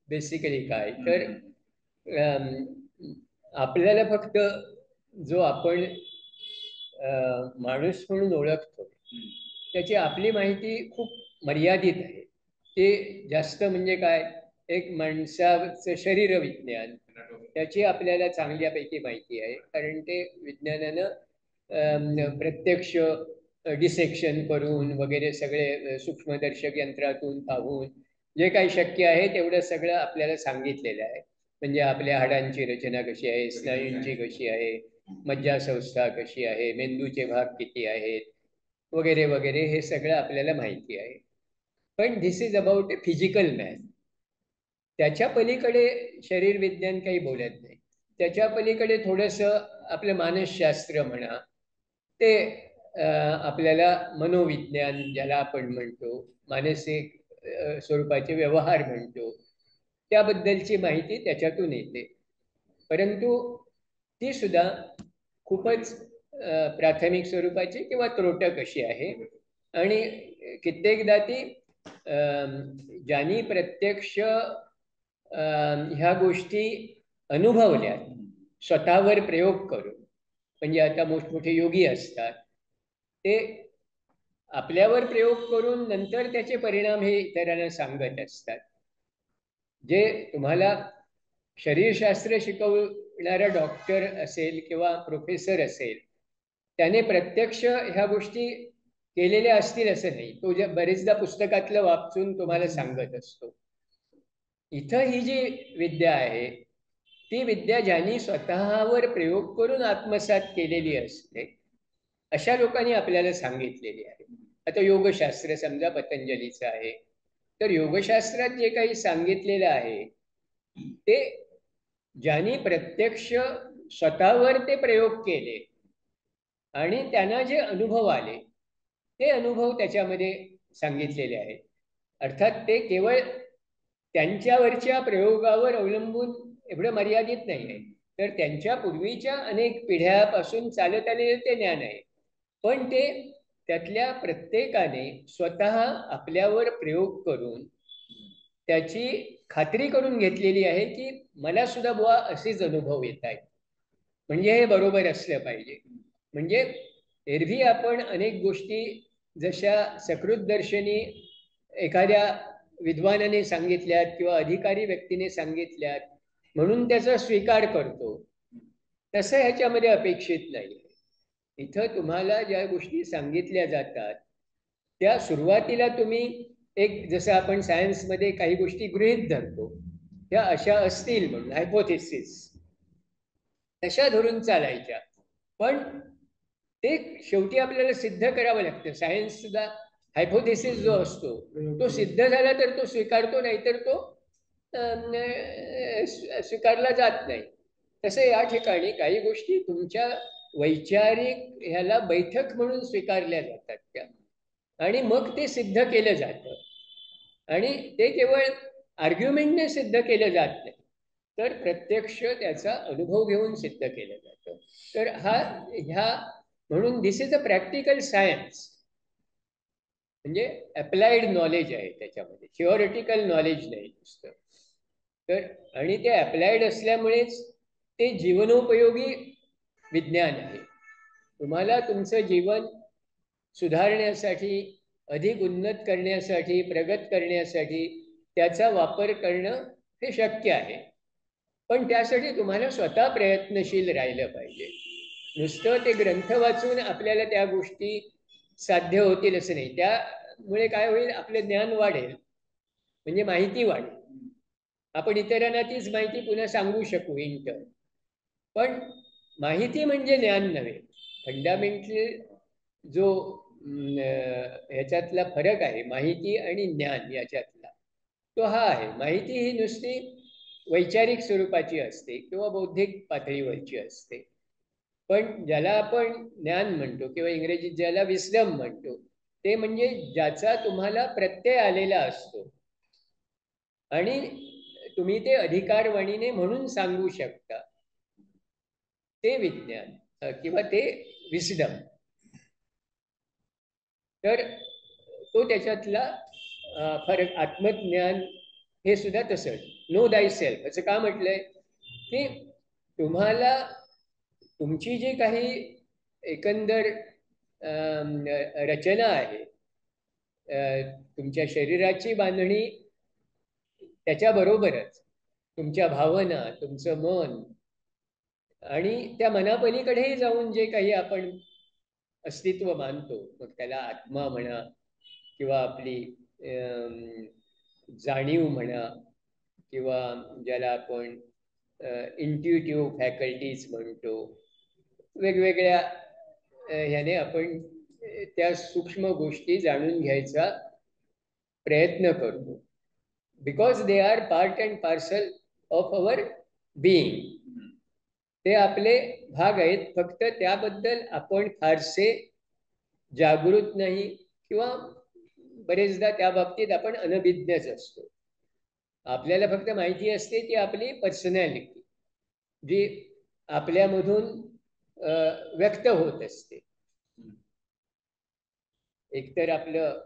बेसिकली काय, तर आपल्याला फक्त जो आपण माणूस म्हणून ओळखतो त्याची आपली माहिती खूप मर्यादित आहे. ते जास्त म्हणजे काय, एक माणसाचं शरीर विज्ञान त्याची आपल्याला चांगल्यापैकी माहिती आहे, कारण ते विज्ञानानं प्रत्यक्ष डिसेक्शन करून वगैरे सगळे सूक्ष्मदर्शक यंत्रातून पाहून जे काही शक्य आहे तेवढं सगळं आपल्याला सांगितलेलं आहे. म्हणजे आपल्या हाडांची रचना कशी आहे, स्नायूंची कशी आहे, मज्जासंस्था कशी आहे, मेंदूचे भाग किती आहेत वगैरे वगैरे हे सगळं आपल्याला माहिती आहे. पण this is about a physical man. त्याच्या पलीकडे शरीर विज्ञान काही बोलत नाही. त्याच्या पलीकडे थोडंसं आपलं मानसशास्त्र म्हणा, ते आपल्याला मनोविज्ञान ज्याला आपण म्हणतो, मानसिक स्वरूपाचे व्यवहार म्हणतो, त्याबद्दलची माहिती त्याच्यातून येते. परंतु ती सुद्धा खूपच प्राथमिक स्वरूपाची किंवा त्रोटक अशी आहे. आणि कित्येकदा ती ज्यांनी प्रत्यक्ष ह्या गोष्टी अनुभवल्या स्वतःवर प्रयोग करून, म्हणजे आता मोठमोठे योगी असतात, ते आपल्यावर प्रयोग करून नंतर त्याचे परिणाम हे इतरांना सांगत असतात. जे तुम्हाला शरीरशास्त्र शिकवणारा डॉक्टर असेल किंवा प्रोफेसर असेल, त्याने प्रत्यक्ष ह्या गोष्टी केलेल्या असतील असं नाही. तो जे बरेचदा पुस्तकातलं वाचून तुम्हाला सांगत असतो. इथं ही जी विद्या आहे, ती विद्या ज्यांनी स्वतःवर प्रयोग करून आत्मसात केलेली असते, अशा लोकांनी आपल्याला सांगितलेली आहे. आता योगशास्त्र समजा पतंजलीचं आहे, तर योगशास्त्रात जे काही सांगितलेलं आहे ते ज्यांनी प्रत्यक्ष स्वतःवर ते प्रयोग केले आणि त्यांना जे अनुभव आले ते अनुभव त्याच्यामध्ये सांगितलेले आहेत. अर्थात ते केवळ त्यांच्यावरच्या प्रयोगावर अवलंबून एवढं मर्यादित नाही आहे, तर त्यांच्या पूर्वीच्या अनेक पिढ्यापासून चालत आलेले ते ज्ञान आहे. पण ते त्यातल्या प्रत्येकाने स्वतः आपल्यावर प्रयोग करून त्याची खात्री करून घेतलेली आहे की मला सुद्धा बुवा असेच अनुभव येत आहेत, म्हणजे हे बरोबर असलं पाहिजे. म्हणजे एरवी आपण अनेक गोष्टी जशा सकृतदर्शनी एखाद्या विद्वानाने सांगितल्यात किंवा अधिकारी व्यक्तीने सांगितल्यात म्हणून त्याचा स्वीकार करतो, तसं ह्याच्यामध्ये अपेक्षित नाही. इथं तुम्हाला ज्या गोष्टी सांगितल्या जातात त्या सुरुवातीला तुम्ही एक, जसं आपण सायन्समध्ये काही गोष्टी गृहीत धरतो, त्या अशा असतील म्हणून हायपोथेसिस तशा धरून चालायच्या. पण ते शेवटी आपल्याला सिद्ध करावं लागतं. सायन्स सुद्धा हायपोथेसिस जो असतो तो सिद्ध झाला तर तो स्वीकारतो, नाही तर तो स्वीकारला जात नाही. तसं या ठिकाणी काही गोष्टी तुमच्या वैचारिक ह्याला बैठक म्हणून स्वीकारल्या जातात त्या, आणि मग ते सिद्ध केलं जातं. आणि ते केवळ आर्ग्युमेंटने सिद्ध केलं जात नाही, तर प्रत्यक्ष त्याचा अनुभव घेऊन सिद्ध केलं जातं. तर ह्या म्हणून दिस इज अ प्रॅक्टिकल सायन्स, म्हणजे अप्लाइड नॉलेज आहे त्याच्यामध्ये, थिओरिटिकल नॉलेज नाही नुसतं. तर आणि ते अप्लाइड असल्यामुळेच ते जीवनोपयोगी विज्ञान आहे. तुम्हाला तुमचं जीवन सुधारण्यासाठी, अधिक उन्नत करण्यासाठी, प्रगत करण्यासाठी त्याचा वापर करणं हे शक्य आहे. पण त्यासाठी तुम्हाला स्वतः प्रयत्नशील राहिलं पाहिजे. नुसतं ते ग्रंथ वाचून आपल्याला त्या गोष्टी साध्य होतील असं नाही. त्यामुळे काय होईल, आपलं ज्ञान वाढेल, म्हणजे माहिती वाढेल. आपण इतरांना तीच माहिती पुन्हा सांगू शकू इंटर्न. पण माहिती म्हणजे ज्ञान नव्हे. फंडामेंटल जो ह्याच्यातला फरक आहे माहिती आणि ज्ञान याच्यातला, तो हा आहे. माहिती ही नुसती वैचारिक स्वरूपाची असते किंवा बौद्धिक पातळीवरची असते. पण ज्याला आपण ज्ञान म्हणतो किंवा इंग्रजीत ज्याला विस्डम म्हणतो, ते म्हणजे ज्याचा तुम्हाला प्रत्यय आलेला असतो आणि तुम्ही ते अधिकारवाणीने म्हणून सांगू शकता, ते विज्ञान किंवा ते विस्डम. तर तो त्याच्यातला फरक. आत्मज्ञान हे सुद्धा तसंच. नो दाय सेल्फ असं का म्हटलंय की तुम्हाला तुमची जी काही एकंदर रचना आहे, तुमच्या शरीराची बांधणी, त्याच्याबरोबरच तुमच्या भावना, तुमचं मन, आणि त्या मनापलीकडेही जाऊन जे काही आपण अस्तित्व मानतो, मग त्याला आत्मा म्हणा किंवा आपली जाणीव म्हणा किंवा ज्याला आपण इंट्युटिव्ह फॅकल्टीज म्हणतो, वेगवेगळ्या ह्याने आपण त्या सूक्ष्म गोष्टी जाणून घ्यायचा प्रयत्न करतो, because they are part and parcel of our being. ते आपले भाग आहेत, फक्त त्याबद्दल आपण फारसे जागृत नाही किंवा बरेचदा त्या बाबतीत आपण अनभिज्ञच असतो. आपल्याला फक्त माहिती असते की आपली पर्सनॅलिटी जी आपल्यामधून व्यक्त होत असते. एकतर आपलं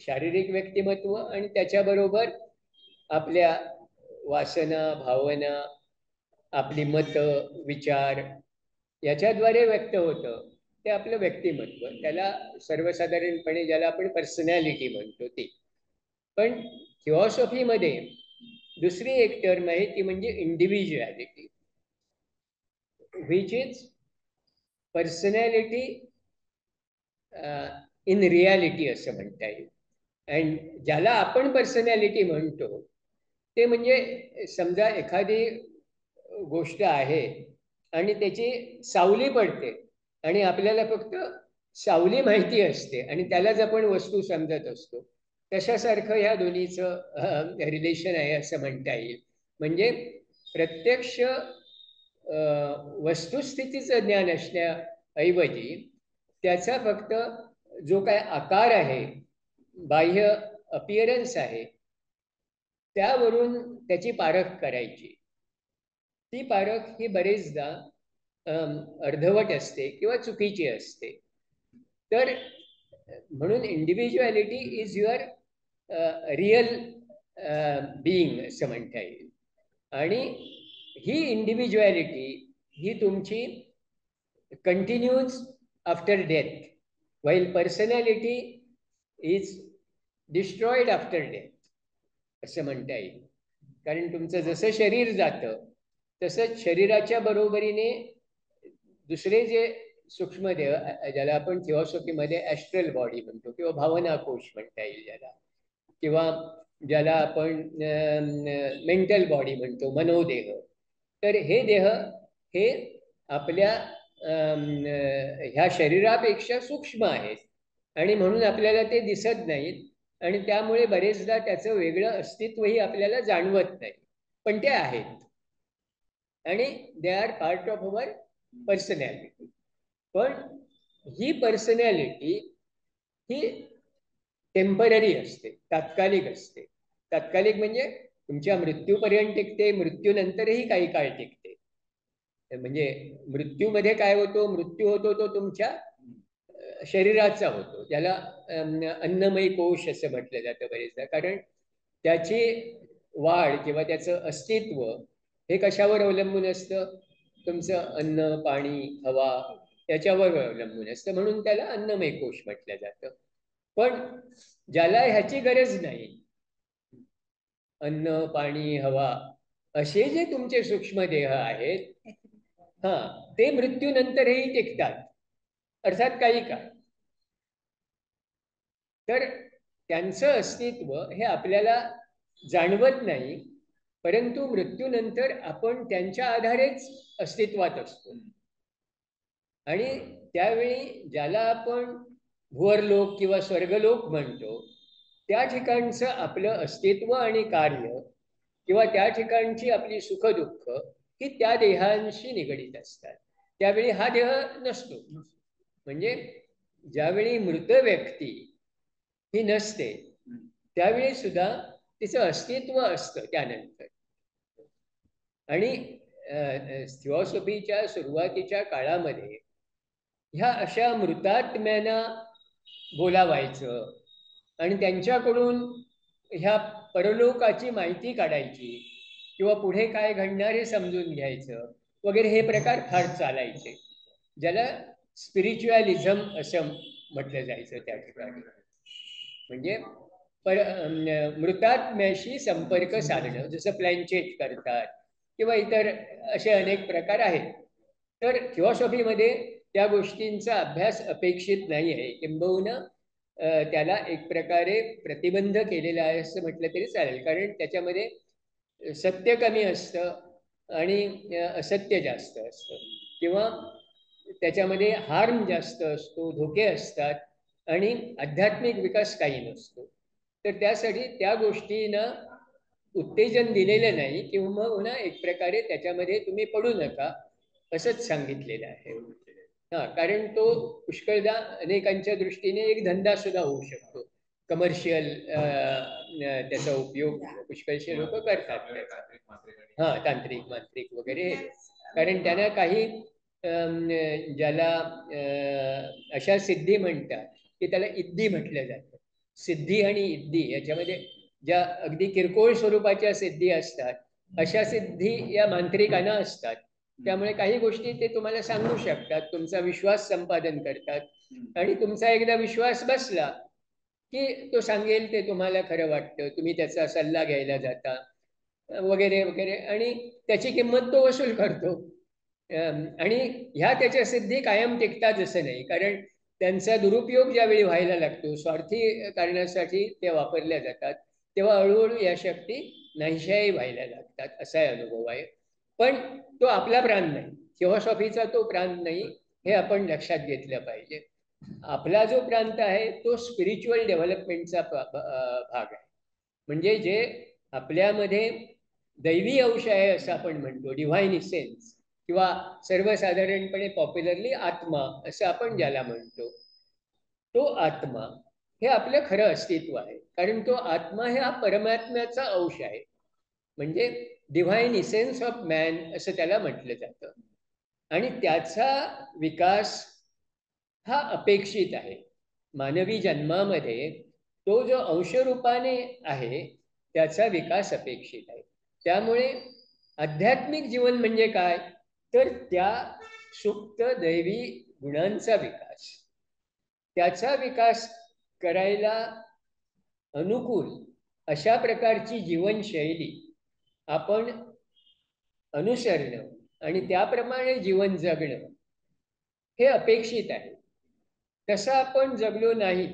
शारीरिक व्यक्तिमत्व आणि त्याच्याबरोबर आपल्या वासना, भावना, आपली मत, विचार याच्याद्वारे व्यक्त होतं ते आपलं व्यक्तिमत्व. त्याला सर्वसाधारणपणे ज्याला आपण पर्सनॅलिटी म्हणतो ते. पण थिओसॉफीमध्ये दुसरी एक टर्म आहे ती म्हणजे individuality, which is personality in reality असं म्हणता येईल. अँड ज्याला आपण पर्सनॅलिटी म्हणतो ते म्हणजे समजा एखादी गोष्ट आहे आणि त्याची सावली पडते आणि आपल्याला फक्त सावली माहिती असते आणि त्यालाच आपण वस्तू समजत असतो, तशासारखं ह्या दोन्हीचं रिलेशन आहे असं म्हणता येईल. म्हणजे प्रत्यक्ष वस्तुस्थितीचं ज्ञान असण्याऐवजी त्याचा फक्त जो काय आकार आहे, बाह्य अपिअरन्स आहे, त्यावरून त्याची पारख करायची. ती पारख ही बरेचदा अर्धवट असते किंवा चुकीची असते. तर म्हणून individuality is your real being असं म्हणता येईल. आणि ही इंडिव्हिज्युअलिटी ही तुमची continues after death, while personality is destroyed after death असं म्हणता येईल. कारण तुमचं जसं शरीर जातं तसंच शरीराच्या बरोबरीने दुसरे जे सूक्ष्मदेह, ज्याला आपण थिओसॉफीमध्ये ॲस्ट्रल बॉडी म्हणतो किंवा भावना कोश म्हणता येईल ज्याला, किंवा ज्याला आपण मेंटल बॉडी म्हणतो, मनोदेह, तर हे देह हे आपल्या ह्या शरीरापेक्षा सूक्ष्म आहेत आणि म्हणून आपल्याला ते दिसत नाहीत आणि त्यामुळे बरेचदा त्याचं वेगळं अस्तित्वही आपल्याला जाणवत नाही, पण ते आहेत आणि they are part of our personality. पण ही पर्सनॅलिटी ही टेम्पररी असते, तात्कालिक असते. तात्कालिक म्हणजे तुमच्या मृत्यूपर्यंत टिकते, मृत्यूनंतरही काही काळ टिकते. म्हणजे मृत्यूमध्ये काय होतो, मृत्यू होतो तो तुमच्या शरीराचा होतो, ज्याला अन्नमयी कोश असं म्हटलं जातं बरेचदा. कारण त्याची वाढ किंवा त्याचं अस्तित्व हे कशावर अवलंबून असतं, तुमचं अन्न, पाणी, हवा याच्यावर अवलंबून असतं, म्हणून त्याला अन्नमय कोश म्हटलं जातं. पण ज्याला ह्याची गरज नाही, अन्न, पाणी, हवा असे जे तुमचे सूक्ष्म देह आहेत, ते मृत्यूनंतरही टिकतात, अर्थात काही काळ. तर त्यांचं अस्तित्व हे आपल्याला जाणवत नाही, परंतु मृत्यूनंतर आपण त्यांच्या आधारेच अस्तित्वात असतो. आणि त्यावेळी ज्याला आपण भुवरलोक किंवा स्वर्गलोक म्हणतो, त्या ठिकाणचं आपलं अस्तित्व आणि कार्य किंवा त्या ठिकाणची आपली सुखदुःख ही त्या देहांशी निगडीत असतात. त्यावेळी हा देह नसतो. म्हणजे ज्यावेळी मृत व्यक्ती ही नसते त्यावेळी सुद्धा तिचं अस्तित्व असतं त्यानंतर. आणि थिओसॉफीच्या सुरुवातीच्या काळामध्ये ह्या अशा मृतात्म्यांना बोलावायचं आणि त्यांच्याकडून ह्या परलोकाची माहिती काढायची किंवा पुढे काय घडणार हे समजून घ्यायचं वगैरे हे प्रकार फार चालायचे, ज्याला स्पिरिच्युअलिझम असं म्हटलं जायचं त्या ठिकाणी. म्हणजे मृतात्म्याशी संपर्क साधणं, जसं प्लॅनचेट करतात किंवा इतर असे अनेक प्रकार आहेत. तर थिओसॉफीमध्ये त्या गोष्टींचा अभ्यास अपेक्षित नाही आहे, किंबहुना त्याला एक प्रकारे प्रतिबंध केलेला आहे असं म्हटलं तरी चालेल. कारण त्याच्यामध्ये सत्य कमी असतं आणि असत्य जास्त असतं, किंवा त्याच्यामध्ये हार्म जास्त असतो, धोके असतात आणि आध्यात्मिक विकास काही नसतो. तर त्यासाठी त्या गोष्टींना उत्तेजन दिलेलं नाही, किंवा पुन्हा एक प्रकारे त्याच्यामध्ये तुम्ही पडू नका असंच सांगितलेलं आहे. कारण तो पुष्कळदा अनेकांच्या दृष्टीने एक धंदा सुद्धा होऊ शकतो, कमर्शियल त्याचा उपयोग पुष्कळशे लोक करतात. तांत्रिक मांत्रिक वगैरे, कारण त्यांना काही ज्याला अशा सिद्धी म्हणतात की त्याला इद्दी म्हटलं जातं. सिद्धी आणि इद्दी याच्यामध्ये ज्या अगदी किरकोळ स्वरूपाच्या सिद्धी असतात अशा सिद्धी या मांत्रिकांना असतात. त्यामुळे काही गोष्टी ते तुम्हाला सांगू शकतात, तुमचा विश्वास संपादन करतात आणि तुमचा एकदा विश्वास बसला की तो सांगेल ते तुम्हाला खरं वाटतं, तुम्ही त्याचा सल्ला घ्यायला जाता वगैरे वगैरे आणि त्याची किंमत तो वसूल करतो. आणि ह्या त्याच्या सिद्धी कायम टिकतात असं नाही, कारण त्यांचा दुरुपयोग ज्यावेळी व्हायला लागतो, स्वार्थी कारणासाठी ते वापरल्या जातात, तेव्हा हळूहळू या शक्ती नाहीशाही व्हायला लागतात, असा अनुभव आहे. पण तो आपला प्राण नाही, थिओसॉफीचा तो प्रांत नाही, हे आपण लक्षात घेतलं पाहिजे. आपला जो प्रांत आहे तो स्पिरिच्युअल डेव्हलपमेंटचा भाग आहे. म्हणजे जे आपल्यामध्ये दैवी अंश आहे असं आपण म्हणतो, डिव्हाइन इसेन्स, किंवा सर्वसाधारणपणे पॉप्युलरली आत्मा असं आपण ज्याला म्हणतो, तो आत्मा हे आपलं खरं अस्तित्व आहे. कारण तो आत्मा हा परमात्म्याचा अंश आहे. म्हणजे डिव्हाइन इसेन्स ऑफ मॅन असं त्याला म्हटलं जातं. आणि त्याचा विकास हा अपेक्षित आहे. मानवी जन्मामध्ये तो जो अंशरूपाने आहे त्याचा विकास अपेक्षित आहे. त्यामुळे आध्यात्मिक जीवन म्हणजे काय, तर त्या सुप्त दैवी गुणांचा विकास, त्याचा विकास करायला अनुकूल अशा प्रकारची जीवनशैली आपण अनुसरणं आणि त्याप्रमाणे जीवन जगणं हे अपेक्षित आहे. तसं आपण जगलो नाही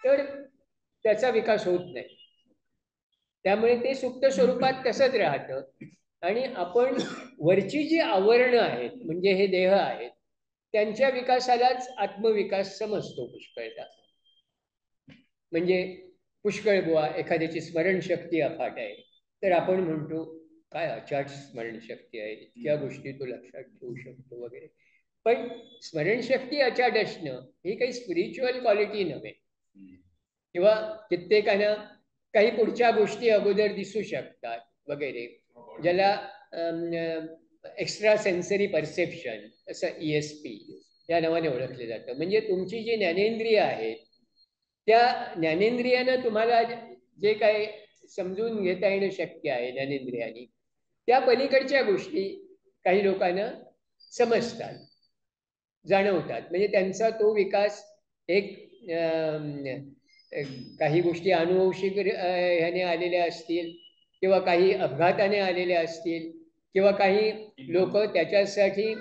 तर त्याचा विकास होत नाही. त्यामुळे ते सुप्त स्वरूपात तसंच राहतं आणि आपण वरची जी आवरणं आहेत, म्हणजे हे देह आहेत, त्यांच्या विकासालाच आत्मविकास समजतो पुष्कळदा. म्हणजे पुष्कळ बुवा एखाद्याची स्मरणशक्ती अफाट आहे तर आपण म्हणतो काय अचाट स्मरणशक्ती आहे, इतक्या गोष्टी तो लक्षात ठेवू शकतो वगैरे. पण स्मरणशक्ती अचाट असणं ही काही स्पिरिच्युअल क्वालिटी नव्हे. किंवा कित्येकांना काही पुढच्या गोष्टी अगोदर दिसू शकतात वगैरे, ज्याला एक्स्ट्रा सेन्सरी परसेप्शन असं ESP या नावाने ओळखले जातं. म्हणजे तुमची जी ज्ञानेंद्रिय आहेत त्या ज्ञानेंद्रियानं तुम्हाला जे काही समजून घेता येणं शक्य आहे ज्ञानेंद्रियांनी, त्या पलीकडच्या गोष्टी काही लोकांना समजतात, जाणवतात. म्हणजे त्यांचा तो विकास एक काही गोष्टी अनुवंशिक ह्याने आलेल्या असतील, किंवा काही अपघाताने आलेल्या असतील, किंवा काही लोक त्याच्यासाठी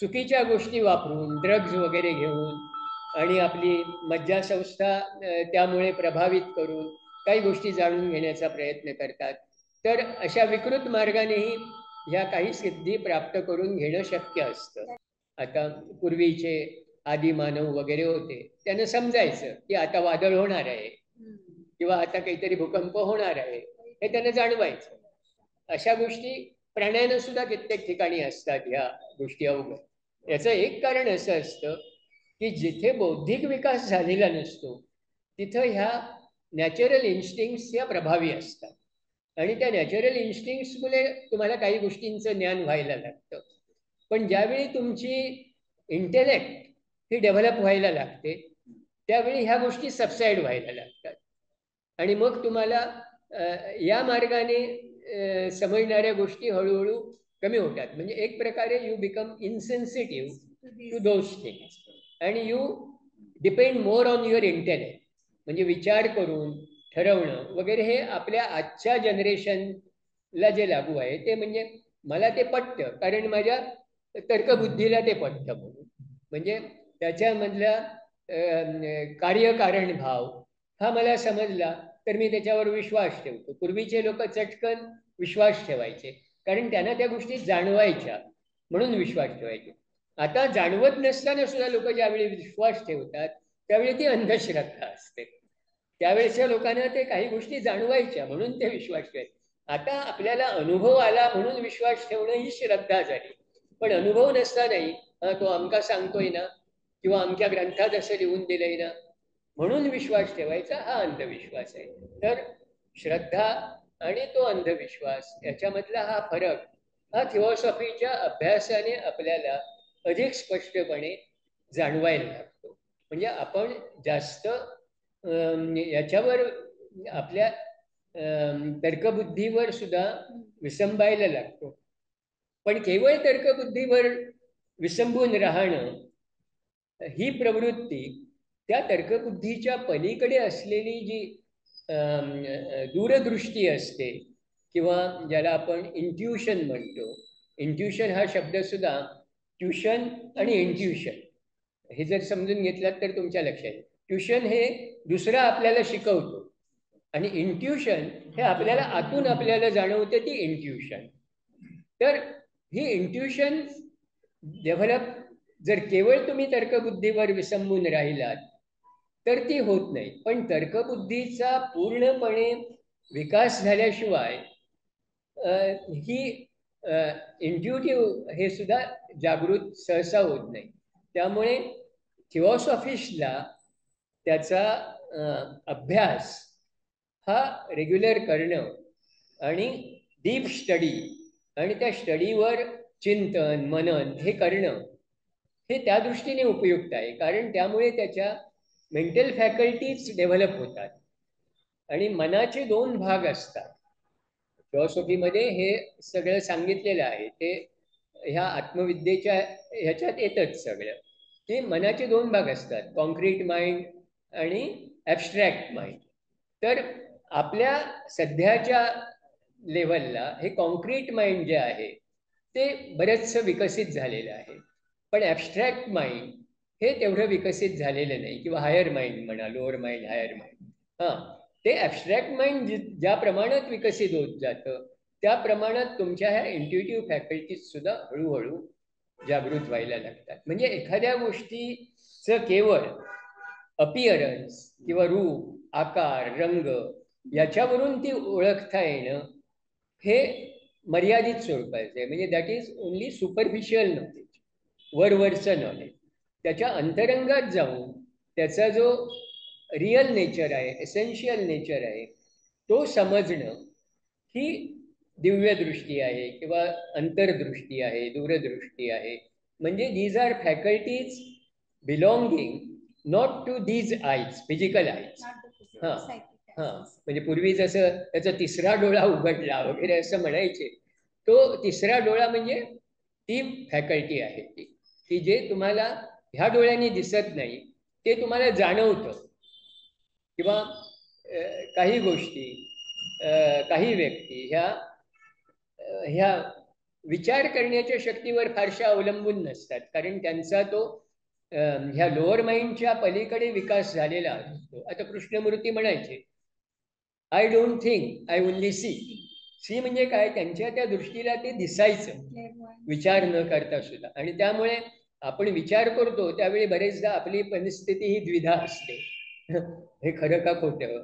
चुकीच्या गोष्टी वापरून ड्रग्ज वगैरे घेऊन आणि आपली मज्जासंस्था त्यामुळे प्रभावित करून काही गोष्टी जाणून घेण्याचा प्रयत्न करतात. तर अशा विकृत मार्गानेही ह्या काही सिद्धी प्राप्त करून घेणं शक्य असतं. आता पूर्वीचे आदी मानव वगैरे होते, त्यांना समजायचं की आता वादळ होणार आहे किंवा आता काहीतरी भूकंप होणार आहे, हे त्यांना जाणवायचं. अशा गोष्टी प्राण्यांना सुद्धा कित्येक ठिकाणी असतात ह्या गोष्टी अवघड. याचं एक कारण असं असतं की जिथे बौद्धिक विकास झालेला नसतो तिथं ह्या नॅचरल इन्स्टिंक्ट्स या प्रभावी असतात आणि त्या नॅचरल इन्स्टिंक्ट्समुळे तुम्हाला काही गोष्टींचं ज्ञान व्हायला लागतं. पण ज्यावेळी तुमची इंटेलेक्ट ही डेव्हलप व्हायला लागते त्यावेळी ह्या गोष्टी सबसाईड व्हायला लागतात आणि मग तुम्हाला या मार्गाने समजणाऱ्या गोष्टी हळूहळू कमी होतात. म्हणजे एक प्रकारे you become insensitive to those things and you depend more on your intellect. म्हणजे विचार करून ठरवणं वगैरे हे आपल्या आजच्या जनरेशनला जे लागू आहे ते म्हणजे मला ते पटतं, कारण माझ्या तर्कबुद्धीला ते पटतं म्हणून. म्हणजे त्याच्यामधला कार्यकारण भाव हा मला समजला तर मी त्याच्यावर विश्वास ठेवतो. पूर्वीचे लोक चटकन विश्वास ठेवायचे कारण त्यांना त्या गोष्टी जाणवायच्या म्हणून विश्वास ठेवायचे. आता जाणवत नसताना सुद्धा लोक ज्यावेळी विश्वास ठेवतात त्यावेळी ती अंधश्रद्धा असते. त्यावेळेच्या लोकांना ते काही गोष्टी जाणवायच्या म्हणून ते विश्वास ठेवायचे. आता आपल्याला अनुभव आला म्हणून विश्वास ठेवणं ही श्रद्धा झाली. पण अनुभव नसतानाही तो अमका सांगतोय ना किंवा अमक्या ग्रंथात असं लिहून दिलंय ना म्हणून विश्वास ठेवायचा हा अंधविश्वास आहे. तर श्रद्धा आणि तो अंधविश्वास याच्यामधला हा फरक हा थिओसॉफीच्या अभ्यासाने आपल्याला अधिक स्पष्टपणे जाणवायला लागतो. म्हणजे आपण जास्त याच्यावर आपल्या तर्कबुद्धीवर सुद्धा विसंबायला लागतो. पण केवळ तर्कबुद्धीवर विसंबून राहणं ही प्रवृत्ती त्या तर्कबुद्धीच्या पलीकडे असलेली जी दूरदृष्टी असते किंवा ज्याला आपण इंट्युशन म्हणतो. इंट्युशन हा शब्द सुद्धा ट्युशन आणि इंट्युशन हे जर समजून घेतलात तर तुमच्या लक्षात येईल. ट्युशन हे दुसरा आपल्याला शिकवतो आणि इंट्युशन हे आपल्याला आतून आपल्याला जाणवते ती इंट्युशन. तर ही इंट्युशन डेव्हलप जर केवळ तुम्ही तर्कबुद्धीवर विसंबून राहिलात तर ती होत नाही. पण तर्कबुद्धीचा पूर्णपणे विकास झाल्याशिवाय ही इंट्युटिव्ह हे सुद्धा जागृत सहसा होत नाही. त्यामुळे थिओसॉफिस्टला त्याचा अभ्यास हा रेग्युलर करणं आणि डीप स्टडी आणि त्या स्टडीवर चिंतन मनन हे करणं हे त्या दृष्टीने उपयुक्त आहे. कारण त्यामुळे त्याच्या मेंटल फॅकल्टीज डेव्हलप होतात. आणि मनाचे दोन भाग असतात. फिलॉसॉफीमध्ये हे सगळं सांगितलेलं आहे. ते ह्या आत्मविद्येच्या ह्याच्यात येतच सगळं की मनाचे दोन भाग असतात, कॉन्क्रीट माइंड आणि ॲब्स्ट्रॅक्ट माइंड. तर आपल्या सध्याच्या लेवलला हे कॉन्क्रीट माइंड जे आहे ते बरेचसं विकसित झालेलं आहे. पण ॲब्स्ट्रॅक्ट माइंड हे तेवढं विकसित झालेलं नाही. किंवा हायर माइंड म्हणा, लोअर माइंड, हायर माइंड. हां, ते ॲब्स्ट्रॅक्ट माइंड ज्या प्रमाणात विकसित होत जातं त्या प्रमाणात तुमच्या ह्या इंट्युटिव्ह फॅकल्टीज सुद्धा हळूहळू जागृत व्हायला लागतात. म्हणजे एखाद्या गोष्टीचं केवळ अपिअरन्स किंवा रूप, आकार, रंग याच्यावरून ती ओळखता येणं हे मर्यादित स्वरूपाचं आहे. म्हणजे that is only superficial knowledge, वरवरचं नॉलेज. त्याच्या अंतरंगात जाऊन त्याचा जो रिअल नेचर आहे, एसेन्शियल नेचर आहे, तो समजणं ही दिव्य दृष्टी आहे किंवा अंतर्दृष्टी आहे, दूरदृष्टी आहे. म्हणजे these are faculties belonging not to these eyes, physical eyes. हां हां, म्हणजे पूर्वी जसं त्याचा तिसरा डोळा उघडला वगैरे असं म्हणायचे, तो तिसरा डोळा म्हणजे ती फॅकल्टी आहे की जे तुम्हाला ह्या डोळ्यांनी दिसत नाही ते तुम्हाला जाणवतं. किंवा काही गोष्टी, काही व्यक्ती ह्या ह्या विचार करण्याच्या शक्तीवर फारशा अवलंबून नसतात. कारण त्यांचा तो ह्या लोअर माइंडच्या पलीकडे विकास झालेला असतो. आता कृष्णमूर्ती म्हणायचे, I don't think, I only see. See म्हणजे काय, त्यांच्या त्या दृष्टीला ते दिसायचं विचार न करता सुद्धा. आणि त्यामुळे आपण विचार करतो त्यावेळी बरेचदा आपली परिस्थिती ही द्विधा असते. हे खरं का खोटं,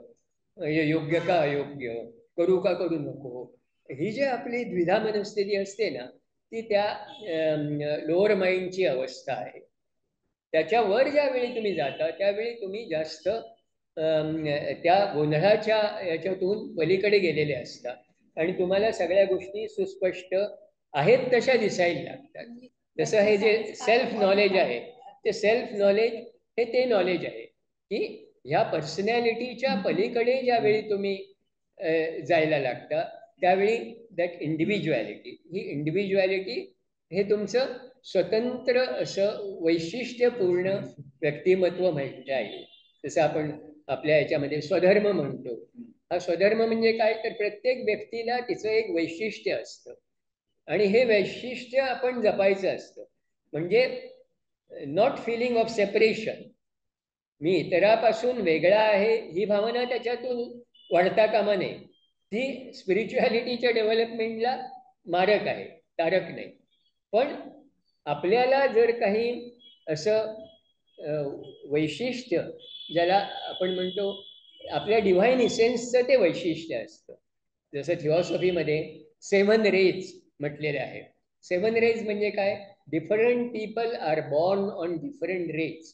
हे योग्य का अयोग्य, करू का करू नको, ही जी आपली द्विधा मनस्थिती असते ना ती त्या लोअर माइंडची अवस्था आहे. त्याच्यावर ज्यावेळी तुम्ही जाता त्यावेळी तुम्ही जास्त त्या गोंधळाच्या याच्यातून पलीकडे गेलेले असतात आणि तुम्हाला सगळ्या गोष्टी सुस्पष्ट आहेत तशा दिसायला लागतात. जसं हे जे सेल्फ नॉलेज आहे ते सेल्फ नॉलेज हे ते नॉलेज आहे की ह्या पर्सनॅलिटीच्या पलीकडे ज्यावेळी तुम्ही जायला लागता त्यावेळी दॅट इंडिव्हिज्युअलिटी, ही इंडिव्हिज्युअलिटी हे तुमचं स्वतंत्र असं वैशिष्ट्यपूर्ण व्यक्तिमत्व म्हणता येईल. जसं आपण आपल्या याच्यामध्ये स्वधर्म म्हणतो. हा स्वधर्म म्हणजे काय, तर प्रत्येक व्यक्तीला तिचं एक वैशिष्ट्य असतं आणि हे वैशिष्ट्य आपण जपायचं असतं. म्हणजे नॉट फिलिंग ऑफ सेपरेशन, मी इतरापासून वेगळा आहे ही भावना त्याच्यातून वाढता कामा नये. ती स्पिरिच्युअलिटीच्या डेव्हलपमेंटला मारक आहे, तारक नाही. पण आपल्याला जर काही असं वैशिष्ट्य ज्याला आपण म्हणतो आपल्या डिव्हाइन इसेन्सचं ते वैशिष्ट्य असतं. जसं थिओसॉफीमध्ये 7 रेज म्हटलेले आहे. 7 रेज म्हणजे काय, different people are born on different rays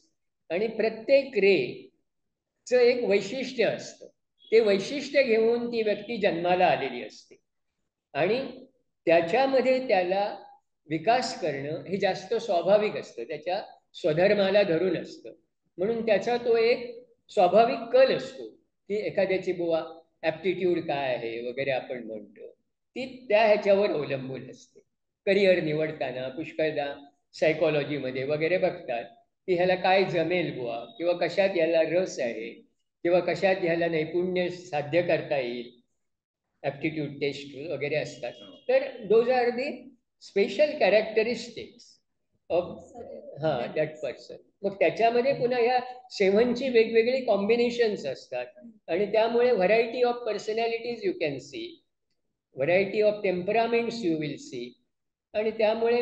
आणि प्रत्येक रेचं एक वैशिष्ट्य असतं. ते वैशिष्ट्य घेऊन ती व्यक्ती जन्माला आलेली असते आणि त्याच्यामध्ये त्याला विकास करणं हे जास्त स्वाभाविक असतं, त्याच्या स्वधर्माला धरून असतं. म्हणून त्याचा तो एक स्वाभाविक कल असतो की एखाद्याची बुवा ॲप्टिट्यूड काय आहे वगैरे आपण म्हणतो, ती त्या ह्याच्यावर अवलंबून असते. करिअर निवडताना पुष्कळदा सायकॉलॉजीमध्ये वगैरे बघतात की ह्याला काय जमेल बुवा, किंवा कशात ह्याला रस आहे, किंवा कशात ह्याला नैपुण्य साध्य करता येईल. ॲप्टिट्यूड टेस्ट वगैरे असतात. तर those are the special characteristics of that person. मग त्याच्यामध्ये पुन्हा ह्या 7ची वेगवेगळी कॉम्बिनेशन्स असतात आणि त्यामुळे variety of personalities you can see, variety of temperaments you will see. आणि त्यामुळे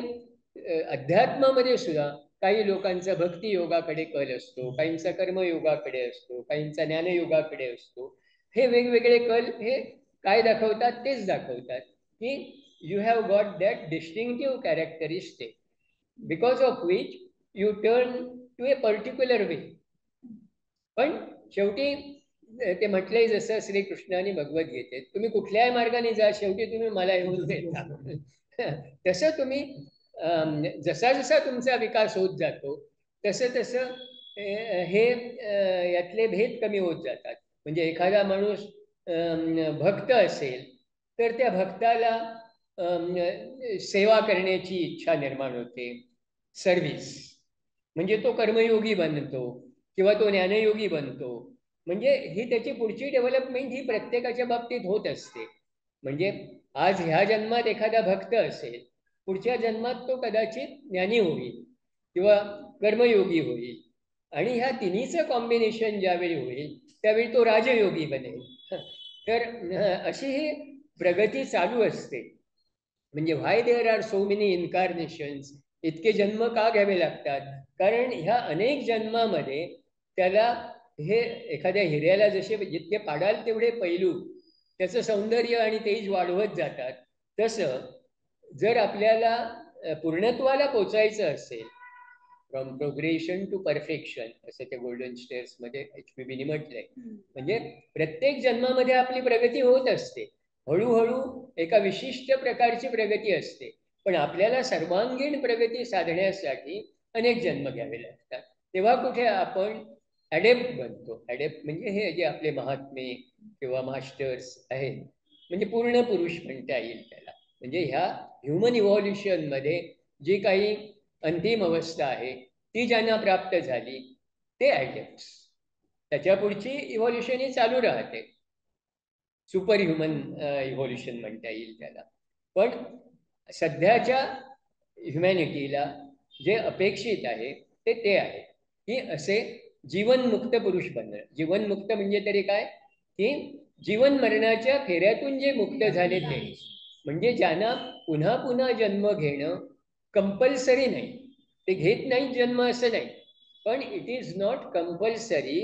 अध्यात्मामध्ये सुद्धा काही लोकांचा भक्ती योगाकडे कल असतो, काहींचा कर्मयोगाकडे असतो, काहींचा ज्ञानयोगाकडे असतो. हे वेगवेगळे कल हे काय दाखवतात, तेच दाखवतात की you have got that distinctive characteristic because of which you turn to a particular way. पण शेवटी ते म्हटलंय जसं श्रीकृष्णाने भगवद्गीतेत, तुम्ही कुठल्याही मार्गाने जा, शेवटी तुम्ही मला येऊन देता. तसं तुम्ही जसा जसा तुमचा विकास होत जातो तसं तसं हे यातले भेद कमी होत जातात. म्हणजे एखादा माणूस भक्त असेल तर त्या भक्ताला सेवा करण्याची इच्छा निर्माण होते, सर्व्हिस. म्हणजे तो कर्मयोगी बनतो किंवा तो ज्ञानयोगी बनतो. म्हणजे ही त्याची पुढची डेव्हलपमेंट ही प्रत्येकाच्या बाबतीत होत असते. म्हणजे आज ह्या जन्मात एखादा भक्त असेल, पुढच्या जन्मात तो कदाचित ज्ञानी होईल किंवा कर्मयोगी होईल. आणि ह्या तिन्हीचं कॉम्बिनेशन ज्यावेळी होईल त्यावेळी तो राजयोगी बनेल. तर अशी ही प्रगती चालू असते. म्हणजे व्हाय देअर आर सो मेनी इन्कार्नेशन्स, इतके जन्म का घ्यावे लागतात? कारण ह्या अनेक जन्मामध्ये त्याला हे एखाद्या हिऱ्याला जसे जितके पाडाल तेवढे पैलू त्याचं सौंदर्य आणि तेज वाढवत जातात. तसं जर आपल्याला पूर्णत्वाला पोचायचं असेल, फ्रॉम प्रोग्रेशन टू परफेक्शन असं ते गोल्डन स्टेअर्समध्ये HPBने म्हटलंय. म्हणजे प्रत्येक जन्मामध्ये आपली प्रगती होत असते, हळूहळू एका विशिष्ट प्रकारची प्रगती असते. पण आपल्याला सर्वांगीण प्रगती साधण्यासाठी अनेक जन्म घ्यावे लागतात. तेव्हा कुठे आपण ॲडेप्ट बनतो. ॲडेप्ट म्हणजे हे जे आपले महात्मे किंवा मास्टर्स आहेत, म्हणजे पूर्ण पुरुष म्हणता येईल त्याला. म्हणजे ह्या ह्युमन इव्हॉल्युशनमध्ये जी काही अंतिम अवस्था आहे ती ज्यांना प्राप्त झाली ते ॲडेप्ट्स. त्याच्या पुढची इव्हॉल्युशन ही चालू राहते, सुपर ह्युमन इव्हॉल्युशन म्हणता येईल त्याला. पण सध्याच्या ह्युमॅनिटीला जे अपेक्षित आहे ते आहे की असे जीवनमुक्त पुरुष बनणं. जीवनमुक्त म्हणजे तरी काय, की जीवन मरणाच्या फेऱ्यातून जे मुक्त झाले ते, म्हणजे ज्यांना पुन्हा पुन्हा जन्म घेणं कंपल्सरी नाही. ते घेत नाही जन्म असं नाही, पण it is not compulsory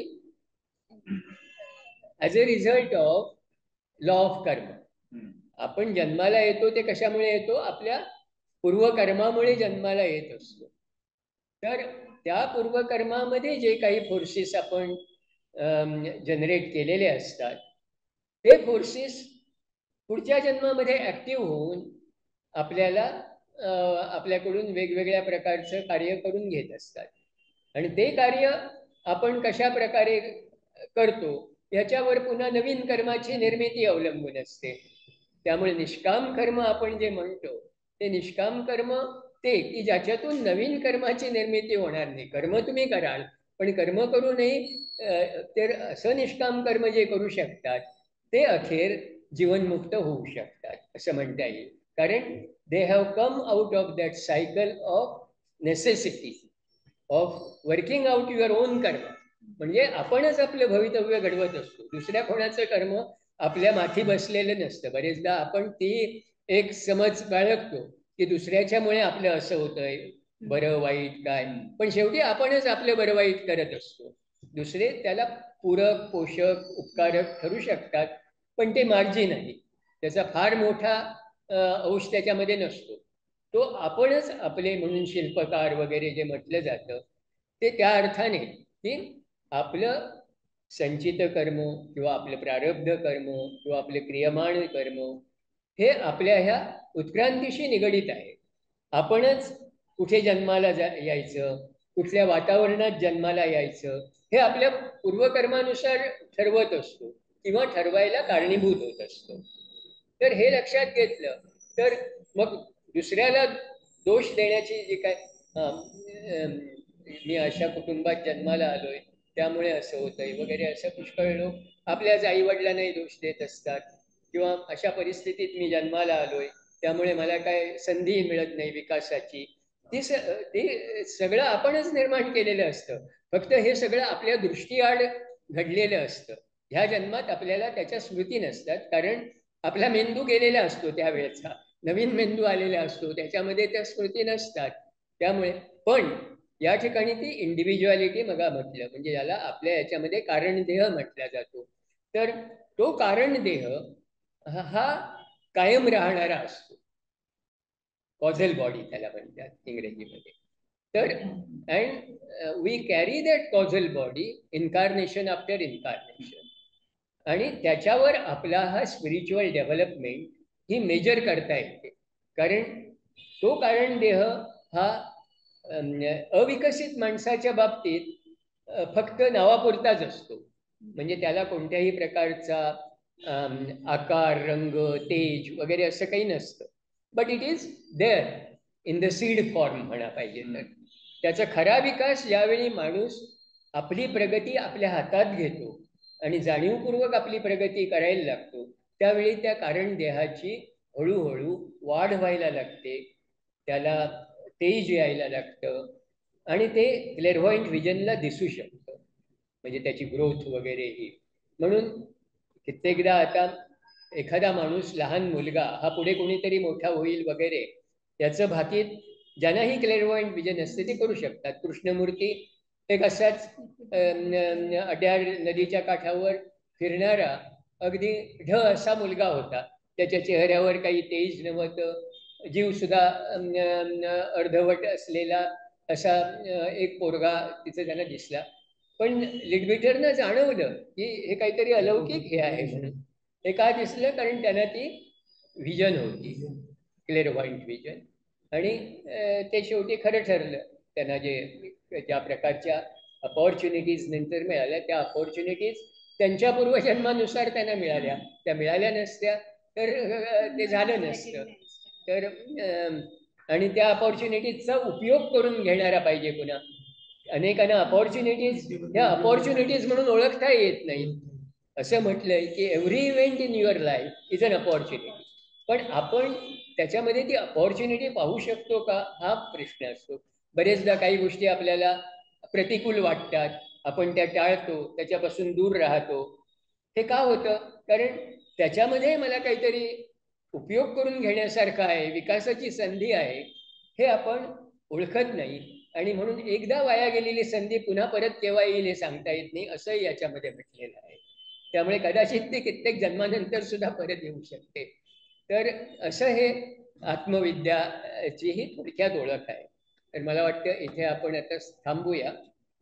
as a result of law of कर्म. आपण जन्माला येतो ते कशामुळे येतो? आपल्या पूर्वकर्मामुळे जन्माला येत असतो. तर त्या पूर्वकर्मामध्ये जे काही फोर्सेस आपण जनरेट केलेले असतात ते फोर्सेस पुढच्या जन्मामध्ये ॲक्टिव्ह होऊन आपल्याला आपल्याकडून वेगवेगळ्या प्रकारचं कार्य करून घेत असतात. आणि ते कार्य आपण कशा प्रकारे करतो ह्याच्यावर पुन्हा नवीन कर्माची निर्मिती अवलंबून असते. त्यामुळे निष्काम कर्म आपण जे म्हणतो ते निष्काम कर्म ते की ज्याच्यातून नवीन कर्माची निर्मिती होणार नाही. कर्म तुम्ही कराल पण कर्म करूनही तर असं निष्काम कर्म जे करू शकतात ते अखेर जीवनमुक्त होऊ शकतात असं म्हणता येईल. कारण they have come out of that cycle of necessity of working out your own कर्म. म्हणजे आपणच आपलं भवितव्य घडवत असतो, दुसऱ्या कोणाचं कर्म आपल्या माथी बसलेलं नसतं. बरेचदा आपण ती एक समज बाळगतो की दुसऱ्याच्यामुळे आपलं असं होतंय, बरं वाईट काय, पण शेवटी आपणच आपलं बरं वाईट करत असतो. दुसरे त्याला पूरक पोषक उपकारक ठरू शकतात पण ते मार्जिन आहे, त्याचा फार मोठा अंश त्याच्यामध्ये नसतो. तो आपणच आपले म्हणून शिल्पकार वगैरे जे म्हटलं जातं ते त्या अर्थाने की आपलं संचित कर्म किंवा आपलं प्रारब्ध कर्म किंवा आपले क्रियमाण कर्म हे आपल्या ह्या उत्क्रांतीशी निगडित आहे. आपणच कुठे जन्माला यायचं, कुठल्या वातावरणात जन्माला यायचं, हे आपल्या पूर्वकर्मानुसार ठरवत असतो किंवा ठरवायला कारणीभूत होत असतो. तर हे लक्षात घेतलं तर मग दुसऱ्याला दोष देण्याची जी काय मी अशा कुटुंबात जन्माला आलोय त्यामुळे असं होतंय वगैरे असं पुष्कळ लोक आपल्याच आई वडिलांनाही दोष देत असतात, किंवा अशा परिस्थितीत मी जन्माला आलोय त्यामुळे मला काय संधी मिळत नाही विकासाची. ती सगळं आपणच निर्माण केलेलं असतं. फक्त हे सगळं आपल्या दृष्टीआड घडलेलं असतं. ह्या जन्मात आपल्याला त्याच्या स्मृती नसतात, कारण आपला मेंदू गेलेला असतो त्यावेळेचा, नवीन मेंदू आलेला असतो, त्याच्यामध्ये त्या स्मृती नसतात. त्यामुळे पण या ठिकाणी ती इंडिव्हिज्युअलिटी मग म्हटलं, म्हणजे याला आपल्या याच्यामध्ये कारणदेह म्हटला जातो. तर तो कारणदेह हा कायम राहणारा असतो. कॉझल बॉडी त्याला म्हणतात इंग्रजीमध्ये. तर and we carry that causal body incarnation after incarnation, आणि त्याच्यावर आपला हा स्पिरिच्युअल डेव्हलपमेंट ही मेजर करता येते. कारण तो कारण देह हा अविकसित माणसाच्या बाबतीत फक्त नावापुरताच असतो. म्हणजे त्याला कोणत्याही प्रकारचा आकार, रंग, तेज वगैरे असं काही नसतं. But it is there in the seed form म्हणा पाहिजे तर. त्याचा खरा विकास ज्यावेळी माणूस आपली प्रगती आपल्या हातात घेतो आणि जाणीवपूर्वक आपली प्रगती करायला लागतो, त्यावेळी त्या कारण देहाची हळूहळू वाढ व्हायला लागते, त्याला तेज यायला लागतं आणि ते क्लेअरव्हॉइंट व्हिजनला दिसू शकतं, म्हणजे त्याची ग्रोथ वगैरे ही. म्हणून कित्येकदा आता एखादा माणूस, लहान मुलगा हा पुढे कोणीतरी मोठा होईल वगैरे त्याचं भाकीत ज्यांनाही क्लेअरव्हॉइंट व्हिजन असते ते करू शकतात. कृष्णमूर्ती एक असाच अड्यार नदीच्या काठावर फिरणारा अगदी ढ असा मुलगा होता. त्याच्या चेहऱ्यावर काही तेज नव्हतं, जीव सुद्धा अर्धवट असलेला असा एक पोरगा तिथे त्यांना दिसला. पण लिडबिटरनं जाणवलं की हे काहीतरी अलौकिक हे आहे म्हणून. हे का दिसलं? कारण त्यांना ती व्हिजन होती, क्लेअरव्हॉइंट व्हिजन. आणि ते शेवटी खरं ठरलं. त्यांना जे ज्या प्रकारच्या अपॉर्च्युनिटीज नंतर मिळाल्या, त्या अपॉर्च्युनिटीज त्यांच्या पूर्वजन्मानुसार त्यांना मिळाल्या. त्या मिळाल्या नसत्या तर ते झालं नसतं. तर आणि त्या अपॉर्च्युनिटीजचा उपयोग करून घेणारा पाहिजे पुन्हा. अनेकांना अपॉर्च्युनिटीज ह्या अपॉर्च्युनिटीज म्हणून ओळखता येत नाही. असं म्हटलंय की every event in your life is an opportunity. पण आपण त्याच्यामध्ये ती अपॉर्च्युनिटी पाहू शकतो का, हा प्रश्न असतो. बरेचदा काही गोष्टी आपल्याला प्रतिकूल वाटतात, आपण त्या टाळतो, त्याच्यापासून दूर राहतो. हे का होतं? कारण त्याच्यामध्ये मला काहीतरी उपयोग करून घेण्यासारखं आहे, विकासाची संधी आहे, हे आपण ओळखत नाही. आणि म्हणून एकदा वाया गेलेली संधी पुन्हा परत केव्हा येईल हे सांगता येत नाही, असंही याच्यामध्ये म्हटलेलं आहे. त्यामुळे कदाचित ते कित्येक जन्मानंतर सुद्धा परत येऊ शकते. तर असं हे आत्मविद्याची ही थोडक्यात ओळख आहे. तर मला वाटतं इथे आपण आता थांबूया.